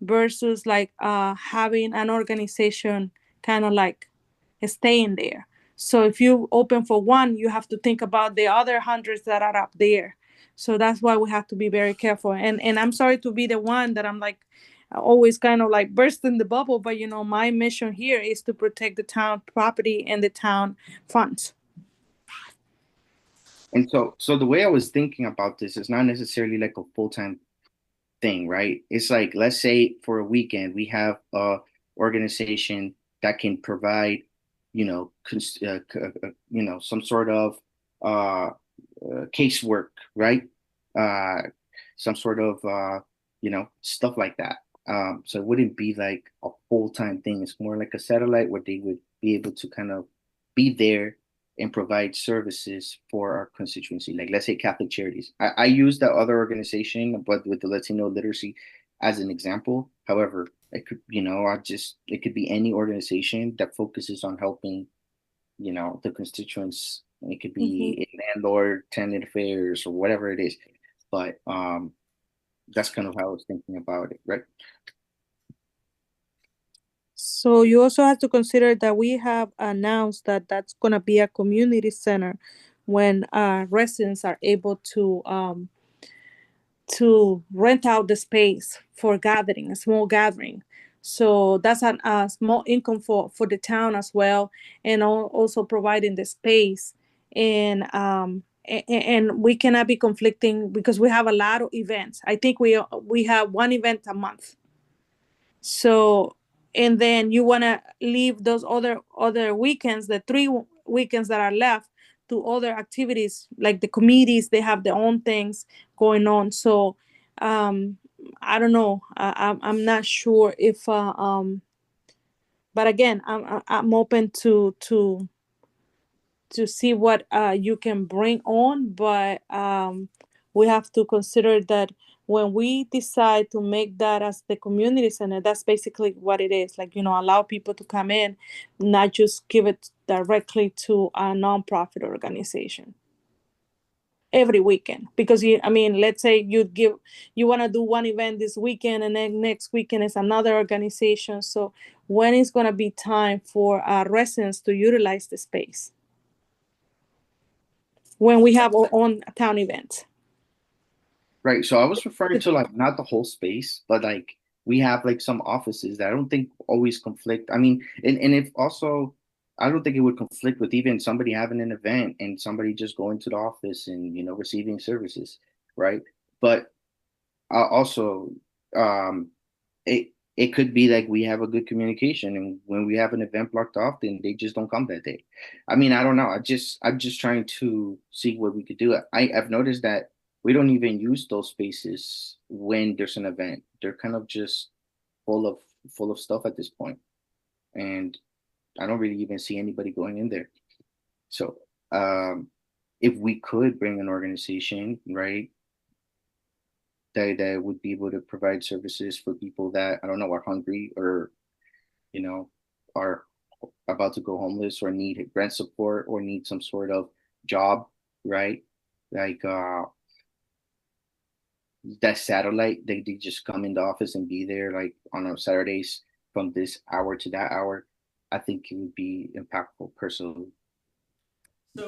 versus like having an organization kind of like staying there. So if you open for one, you have to think about the other hundreds that are up there. So that's why we have to be very careful. And I'm sorry to be the one that I'm like always kind of like bursting the bubble, but my mission here is to protect the town property and the town funds. And so the way I was thinking about this is not necessarily like a full-time thing, right? It's like, let's say for a weekend, we have a organization that can provide, some sort of casework, right? Some sort of, stuff like that. So it wouldn't be like a full-time thing. It's more like a satellite where they would be able to kind of be there and provide services for our constituency. Like, let's say Catholic Charities. I use that other organization, but with the Latino literacy as an example. However, it could, it could be any organization that focuses on helping, the constituents. It could be landlord, tenant affairs, or whatever it is. But that's kind of how I was thinking about it, right? So you also have to consider that we have announced that that's going to be a community center when residents are able to rent out the space for gathering, a small gathering. So that's a small income for the town as well, and also providing the space. And we cannot be conflicting because we have a lot of events. I think we have one event a month. So, and then you want to leave those other weekends, the 3 weekends that are left, to other activities, like the committees, they have their own things going on. So I don't know. I'm not sure if but again, I'm open to see what you can bring on, but we have to consider that when we decide to make that as the community center, that's basically what it is. Like, allow people to come in, not just give it directly to a nonprofit organization every weekend. Because let's say you want to do one event this weekend, and then next weekend is another organization. So when is going to be time for residents to utilize the space when we have our own town events? Right. So I was referring to like not the whole space, but like we have like some offices that I don't think always conflict. I mean, and if also, I don't think it would conflict with even somebody having an event and somebody just going to the office and, receiving services. Right. But also, it could be like we have a good communication, and when we have an event blocked off, then they just don't come that day. I mean, I don't know. I'm just trying to see what we could do. I've noticed that we don't even use those spaces when there's an event. They're kind of just full of stuff at this point, and I don't really even see anybody going in there. So if we could bring an organization, right, that would be able to provide services for people that, I don't know, are hungry or, are about to go homeless or need rent support or need some sort of job, right? Like that satellite, they just come in the office and be there like on a Saturdays from this hour to that hour. I think it would be impactful personally.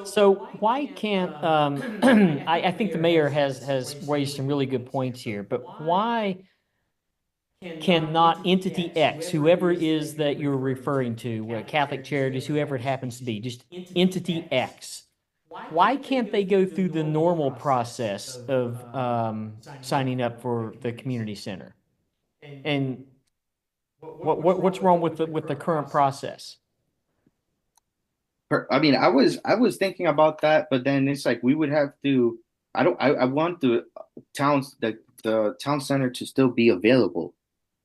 So why can't I think the mayor has raised some really good points here, but why cannot entity X, whoever it is that you're referring to, Catholic Charities, whoever it happens to be, just entity X, why can't they go through the normal process of signing up for the community center? And what's wrong with the current process? I mean, I was thinking about that, but then it's like we would have to. I want the town center to still be available,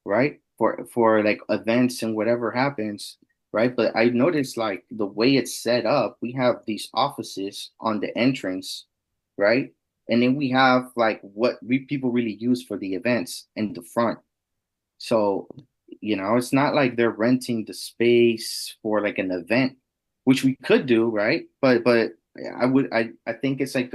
right? For like events and whatever happens, right? But I noticed like the way it's set up, we have these offices on the entrance, right? And then we have like what we people really use for the events in the front. So, it's not like they're renting the space for like an event, which we could do, right? But I think it's like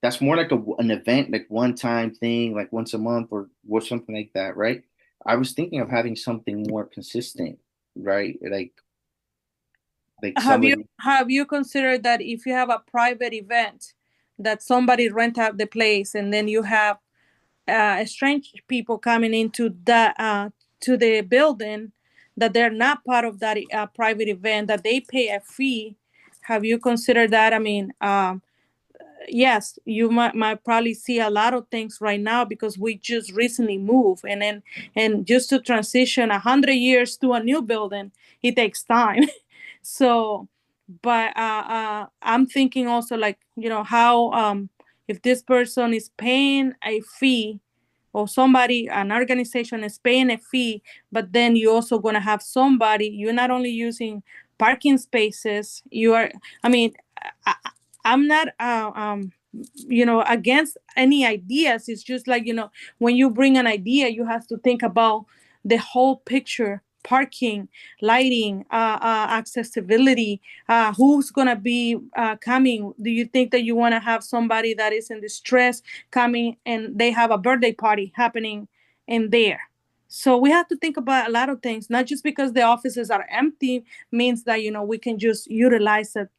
that's more like an event, like one time thing, like once a month or something like that, right? I was thinking of having something more consistent, right? Like somebody. Have you considered that if you have a private event, that somebody rent out the place, and then you have strange people coming into to the building, that they're not part of that private event, that they pay a fee? Have you considered that? I mean, yes, you might probably see a lot of things right now because we just recently moved, and just to transition 100 years to a new building, it takes time. So, but I'm thinking also, like, how if this person is paying a fee, or an organization is paying a fee, but then you're also going to have somebody, you're not only using parking spaces, I mean, I'm not, against any ideas. It's just like, when you bring an idea, you have to think about the whole picture: parking, lighting, accessibility, who's going to be coming. Do you think that you want to have somebody that is in distress coming and they have a birthday party happening in there? So we have to think about a lot of things, not just because the offices are empty means that, we can just utilize it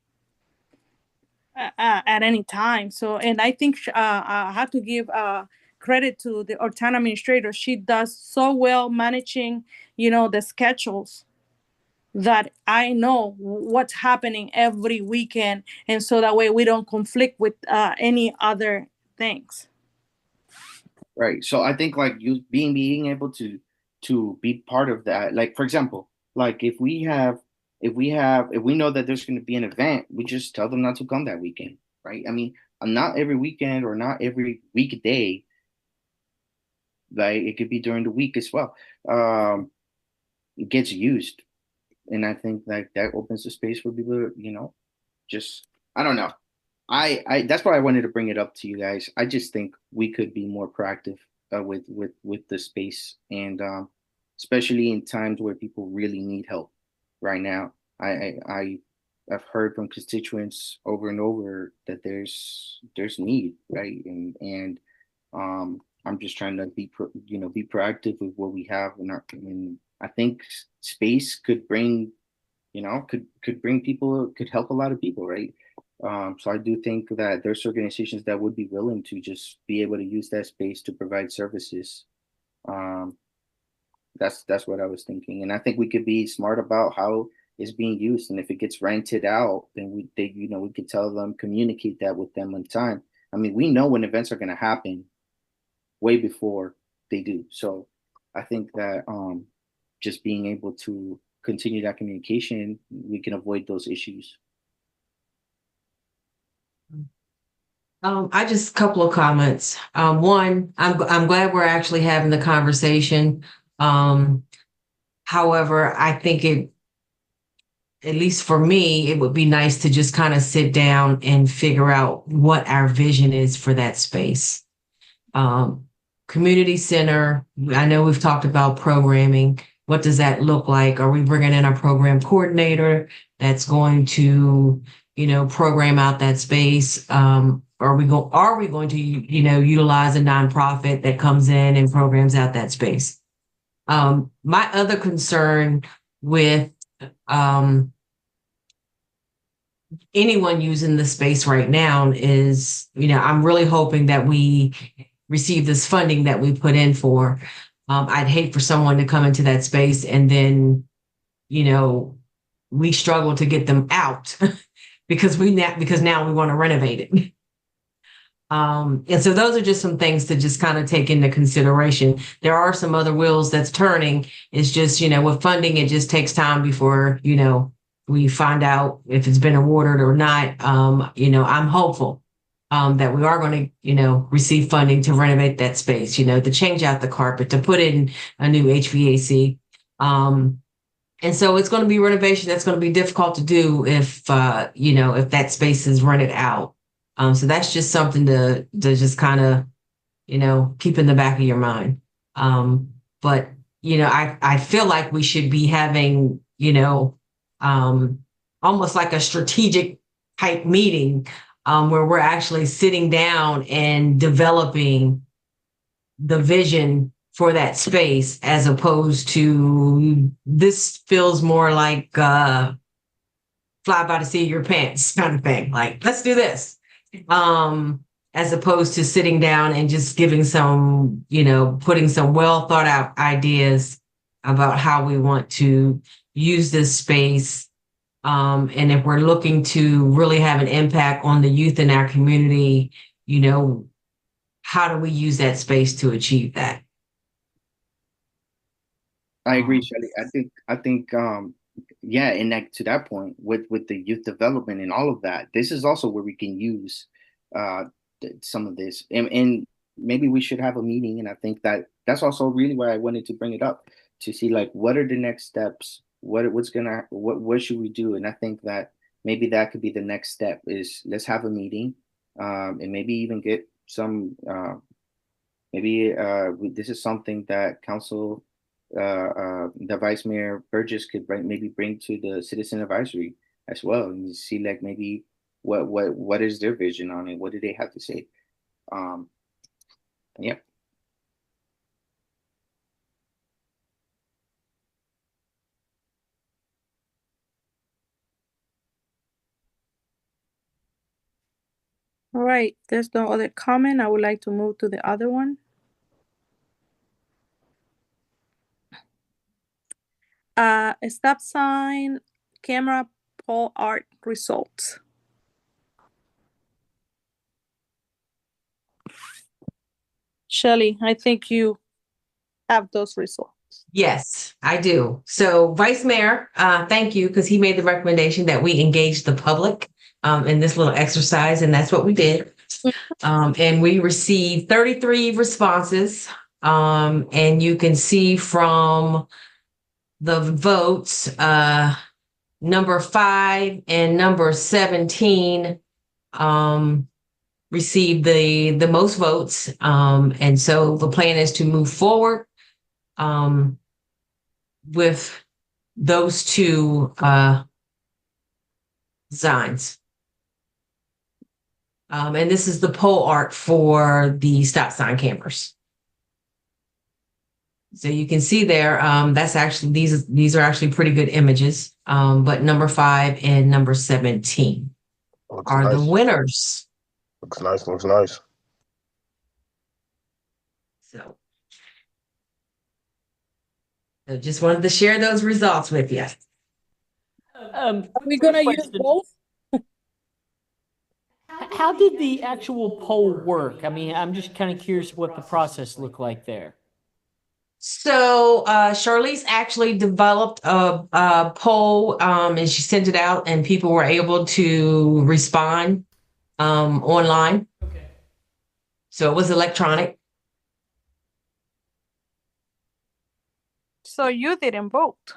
at any time. So, and I think I have to give credit to our town administrator. She does so well managing, the schedules, that I know what's happening every weekend, and so that way we don't conflict with any other things. Right. So I think like you being able to be part of that. Like, for example, like if we know that there's going to be an event, we just tell them not to come that weekend, right? I mean, not every weekend or not every weekday. Like it could be during the week as well. It gets used, and I think like that opens the space for people to, just, I don't know. I that's why I wanted to bring it up to you guys. I just think we could be more proactive with the space, and especially in times where people really need help right now. I've heard from constituents over and over that there's need, right? And I'm just trying to be proactive with what we have, and I think space could bring, could bring people, could help a lot of people, right? So I do think that there's organizations that would be willing to just be able to use that space to provide services. That's what I was thinking, and I think we could be smart about how it's being used, and if it gets rented out, then we could tell them, communicate that with them on time. I mean, we know when events are going to happen way before they do. So I think that just being able to continue that communication, we can avoid those issues. I just a couple of comments. One, I'm glad we're actually having the conversation. However, I think at least for me, it would be nice to just kind of sit down and figure out what our vision is for that space. Community center, I know we've talked about programming. What does that look like? Are we bringing in a program coordinator that's going to, program out that space? Are we going to, utilize a nonprofit that comes in and programs out that space? My other concern with anyone using the space right now is, I'm really hoping that we receive this funding that we put in for. I'd hate for someone to come into that space and then, we struggle to get them out because now we want to renovate it. And so those are just some things to just kind of take into consideration. There are some other wheels that's turning. It's just, with funding, it just takes time before, we find out if it's been awarded or not. I'm hopeful that we are going to, receive funding to renovate that space, to change out the carpet, to put in a new HVAC. And so it's going to be renovation that's going to be difficult to do if that space is rented out. So that's just something to just kind of, keep in the back of your mind. But, I feel like we should be having, almost like a strategic type meeting where we're actually sitting down and developing the vision for that space, as opposed to this feels more like fly by the seat of your pants kind of thing. Like, let's do this. As opposed to sitting down and just giving some, putting some well thought out ideas about how we want to use this space. And if we're looking to really have an impact on the youth in our community, how do we use that space to achieve that? I agree, Shelley. I think, yeah, and to that point, with the youth development and all of that, this is also where we can use some of this, and maybe we should have a meeting. And I think that's also really why I wanted to bring it up, to see like what are the next steps, what should we do? And I think that maybe that could be the next step, is let's have a meeting, and maybe even get some this is something that council, the Vice Mayor Burgess could bring to the Citizen Advisory as well, and see like maybe what is their vision on it, what do they have to say. Yeah. All right, there's no other comment. I would like to move to the other one. A stop sign camera pole art results. Shelley, I think you have those results. Yes, I do. So Vice Mayor, thank you, because he made the recommendation that we engage the public in this little exercise, and that's what we did. And we received 33 responses. And you can see from the votes, number 5 and number 17 received the most votes. And so the plan is to move forward with those two designs. And this is the pole art for the stop sign cameras. So you can see there, that's actually, these are actually pretty good images. But number 5 and number 17 are nice. The winners. Looks nice. So I just wanted to share those results with you. Are we gonna use both? How did the actual poll work? I mean, I'm just kind of curious what the process looked like there. So Charlize actually developed a poll, and she sent it out, and people were able to respond online. Okay. So it was electronic. So you didn't vote?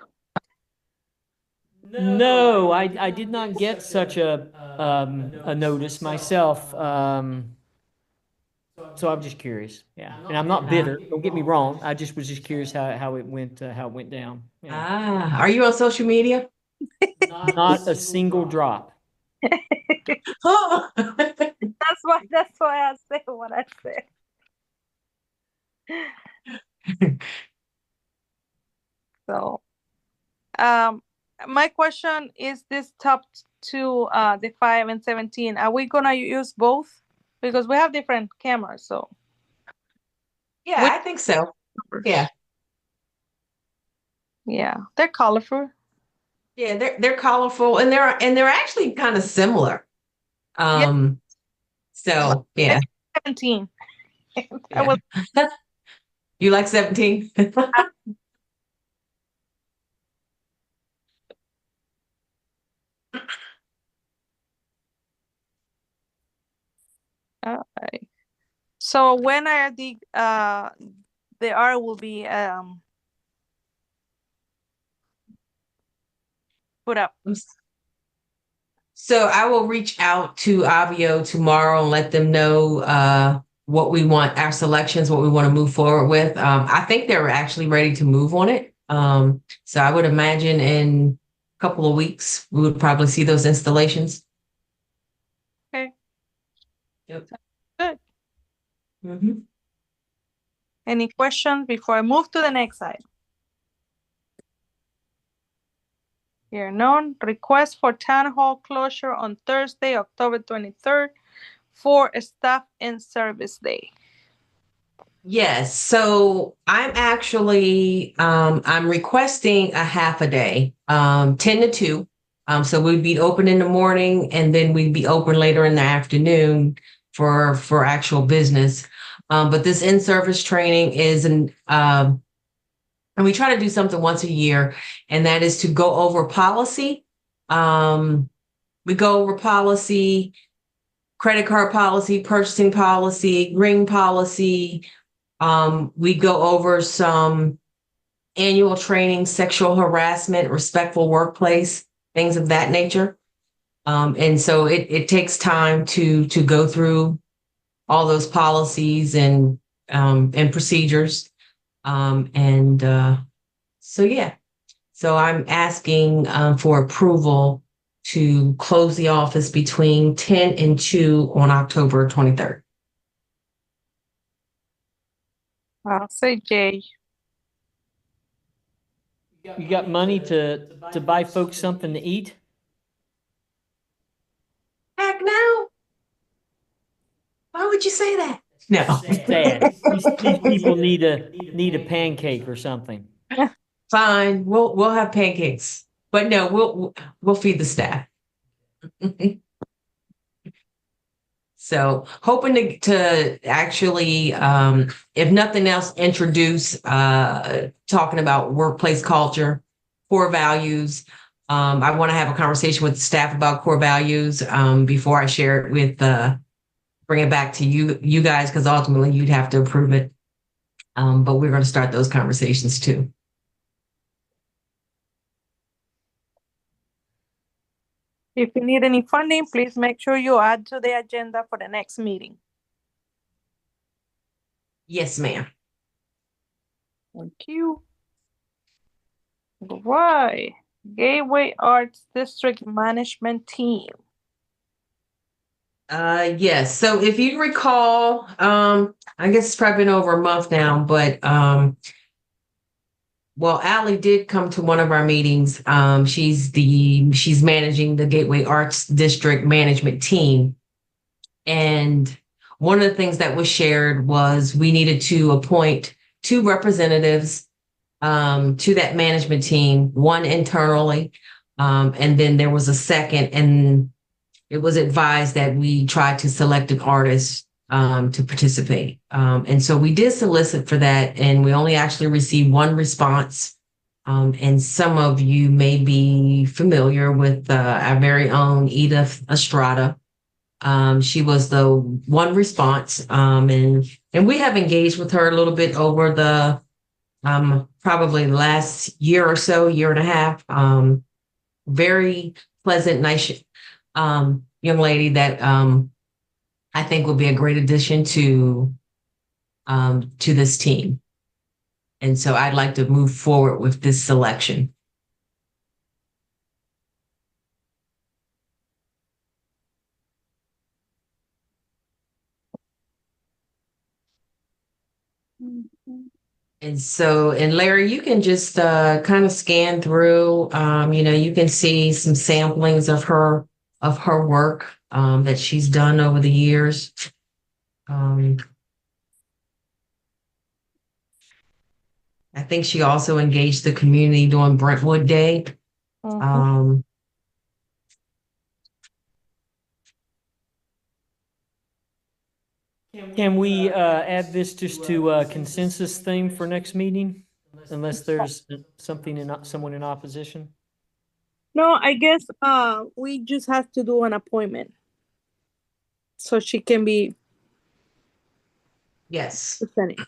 No, I did not get such a notice myself. So I'm just curious. Yeah, and I'm not bitter. Don't get me wrong. I just was just curious how it went down. Yeah. Are you on social media? Not a single drop. Oh. That's why I said what I said. So, my question is, this top two, the 5 and 17, are we gonna use both? Because we have different cameras, so. Yeah, I think so. Yeah. Yeah, they're colorful. Yeah, they're colorful and they're actually kind of similar. So yeah. 17. That Yeah. was You like 17? all right. So when are the art will be put up? So I will reach out to Avio tomorrow and let them know what we want, our selections, what we want to move forward with. I think they're actually ready to move on it. So I would imagine in a couple of weeks, we would probably see those installations. Okay. Yep. Good. Mhm. Any questions before I move to the next item? Here none. Request for town hall closure on Thursday, October 23rd for staff and service day. Yes, so I'm actually I'm requesting a half a day, 10 to 2. So we'd be open in the morning and then we'd be open later in the afternoon for actual business. But this in-service training is and we try to do something once a year, and that is to go over policy. We go over policy, credit card policy, purchasing policy, ring policy. We go over some annual training, sexual harassment, respectful workplace, things of that nature. And so it takes time to go through all those policies and procedures. So yeah, so I'm asking for approval to close the office between 10 and 2 on October 23rd. I'll say Jay. You got money to buy folks something to eat? Heck no. Why would you say that? No. Sad. These people need a pancake or something. Fine, we'll have pancakes, but no, we'll feed the staff. So hoping to actually, if nothing else, introduce talking about workplace culture, core values. I want to have a conversation with the staff about core values before I share it with bring it back to you guys, because ultimately you'd have to approve it. But we're going to start those conversations too. If you need any funding, please make sure you add to the agenda for the next meeting. Yes, ma'am. Thank you. All right. Gateway Arts District Management Team. Yes. So if you recall, I guess it's probably been over a month now, but well, Allie did come to one of our meetings. She's managing the Gateway Arts District Management Team. And one of the things that was shared was we needed to appoint 2 representatives to that management team, one internally, and then there was a second, and it was advised that we try to select an artist to participate. And so we did solicit for that, and we only actually received 1 response. And some of you may be familiar with our very own Edith Estrada. She was the 1 response, and we have engaged with her a little bit over the probably last year or so, year and a half. Very pleasant, nice young lady that I think will be a great addition to this team. And so I'd like to move forward with this selection. And so, and Larry, you can just kind of scan through, you can see some samplings of her work that she's done over the years. I think she also engaged the community during Brentwood Day. Um, Can we add this just to consensus theme for next meeting? Unless there's someone in opposition? No, I guess we just have to do an appointment. So she can be yes. presented.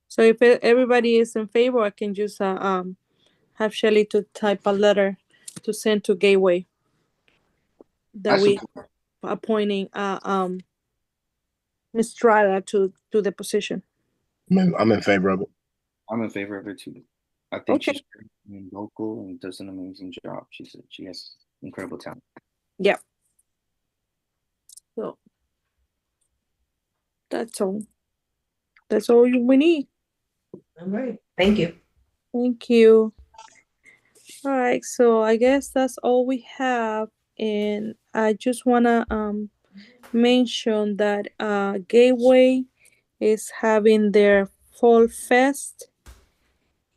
So if everybody is in favor, I can just have Shelly to type a letter to send to Gateway that we appointing Ms. Strada to the position. I'm in favor of it. I'm in favor of it too. I think Okay. she's very local and does an amazing job. She has incredible talent. Yeah. So that's all. That's all we need. All right. Thank you. Thank you. All right, so I guess that's all we have, and I just wanna mention that Gateway is having their Fall Fest,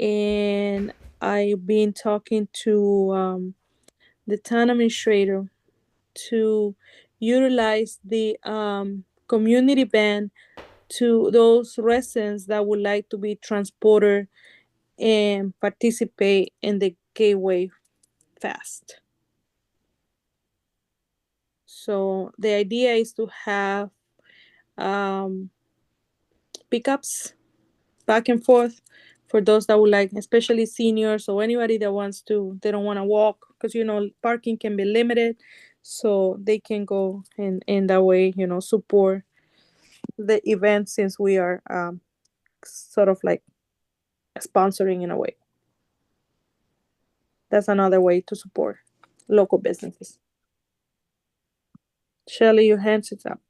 and I've been talking to the town administrator to utilize the community van to those residents that would like to be transported and participate in the Gateway Fest. So the idea is to have pickups back and forth for those that would like, especially seniors or anybody that wants to, they don't want to walk because, parking can be limited. So they can go and in that way, support the event since we are sort of like sponsoring in a way. That's another way to support local businesses. Shelly, your hands is up.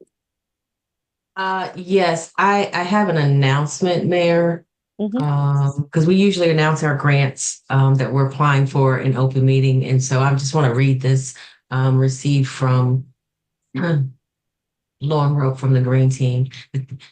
Yes, I have an announcement, Mayor. Because we usually announce our grants that we're applying for in open meeting. And so I just want to read this received from Lauren Rowe from the Green Team.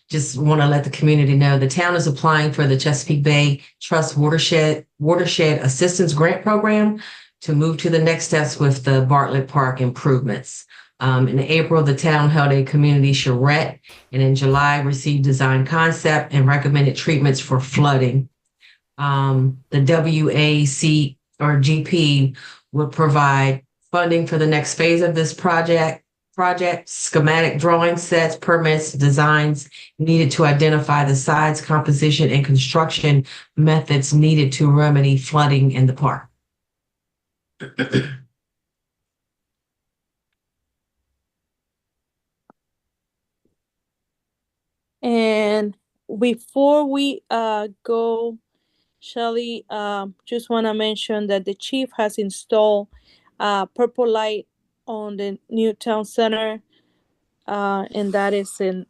Just want to let the community know the town is applying for the Chesapeake Bay Trust Watershed Assistance Grant Program to move to the next steps with the Bartlett Park improvements. In April, the town held a community charrette, and in July received design concept and recommended treatments for flooding. The WAC or GP would provide funding for the next phase of this project, schematic drawing sets, permits, designs needed to identify the size, composition, and construction methods needed to remedy flooding in the park. And before we go, Shelly, just want to mention that the chief has installed purple light on the new town center, and that is in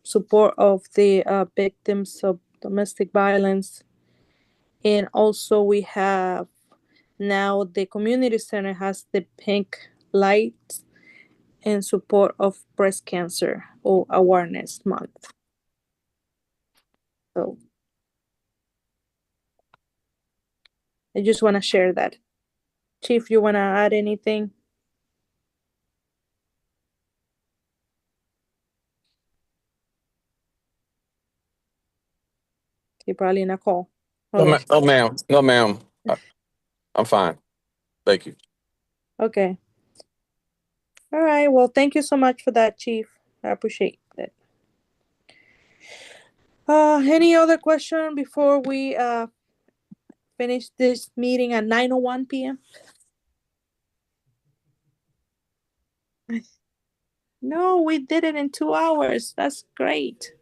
support of the victims of domestic violence. And also we have now the community center has the pink light in support of breast cancer or awareness month. So I just want to share that. Chief, you want to add anything? You're probably in a call. No, ma'am. No, ma'am. I'm fine. Thank you. Okay. All right. Well, thank you so much for that, Chief. I appreciate it. Any other question before we finish this meeting at 9:01 p.m.? No, we did it in 2 hours. That's great.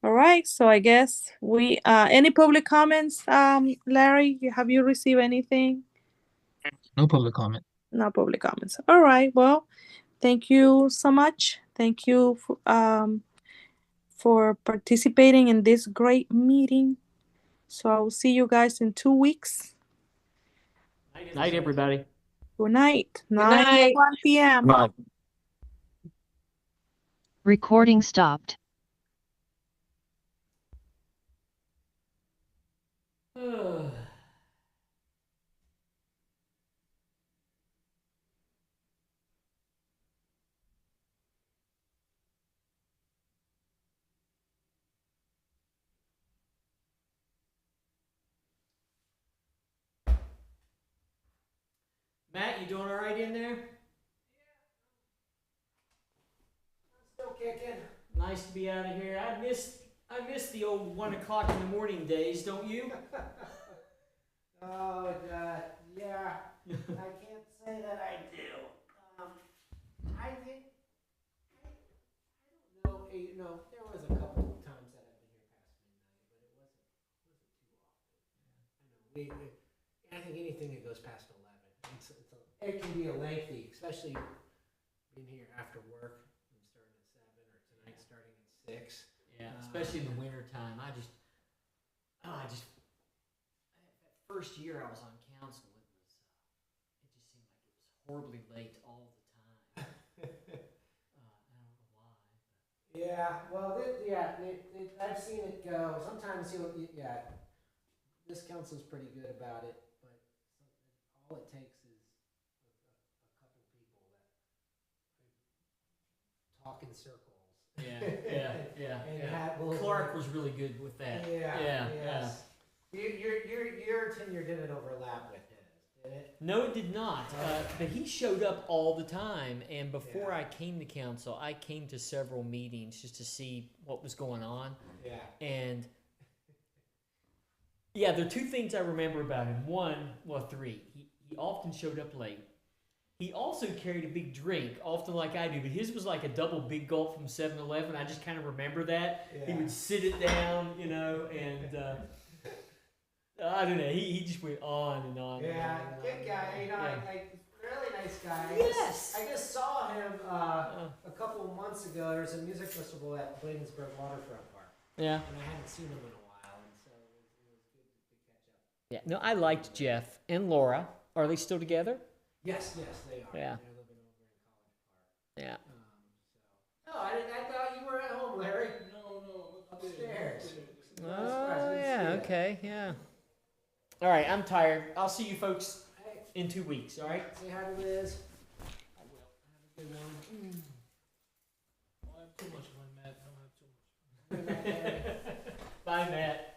All right. So I guess we any public comments, Larry? Have you received anything? No public comment. No public comments. All right. Well, thank you so much. Thank you for participating in this great meeting. So I will see you guys in 2 weeks. Night, everybody. Good night. Good night. 9:01 p.m. Bye. Recording stopped. Matt, you doing all right in there? Still kicking. Nice to be out of here. I miss the old 1 o'clock in the morning days, don't you? Oh, yeah. I can't say that I do. I think I don't know. You know, there was a couple of times that I've been here past midnight, but it wasn't too often. I know. I think anything that goes past 11, it can be a lengthy, especially being here after work. I'm starting at 7, or tonight starting at 6. Yeah, especially in the winter time. That first year I was on council, it just seemed like it was horribly late all the time. I don't know why. But. Yeah, well, I've seen it go. Sometimes this council's pretty good about it, but all it takes is a couple people that talk in circles. Yeah. And Clark was really good with that. Yes. Your tenure didn't overlap with his, did it? No, it did not. But he showed up all the time. And before I came to council, I came to several meetings just to see what was going on. Yeah. And yeah, there are two things I remember about him. Three. He often showed up late. He also carried a big drink, often like I do, but his was like a double big gulp from 7-Eleven. I just kind of remember that. Yeah. He would sit it down, and I don't know. He just went on and on. Yeah, and on good and guy. on. Really nice guy. Yes. I just saw him a couple of months ago. There was a music festival at Bladensburg Waterfront Park. Yeah. And I hadn't seen him in a while, and so it was good to catch up. Yeah. No, I liked Jeff and Laura. Are they still together? Yes, they are. Yeah. They're living over in College Park. Yeah. I thought you were at home, Larry. No, upstairs. Oh, yeah. Okay. Yeah. All right. I'm tired. I'll see you folks Hey, in 2 weeks. All right. say hi to Liz. I will. Have a good one. I have too much fun, Matt. I don't have too much. Good night, Larry. Bye, Matt.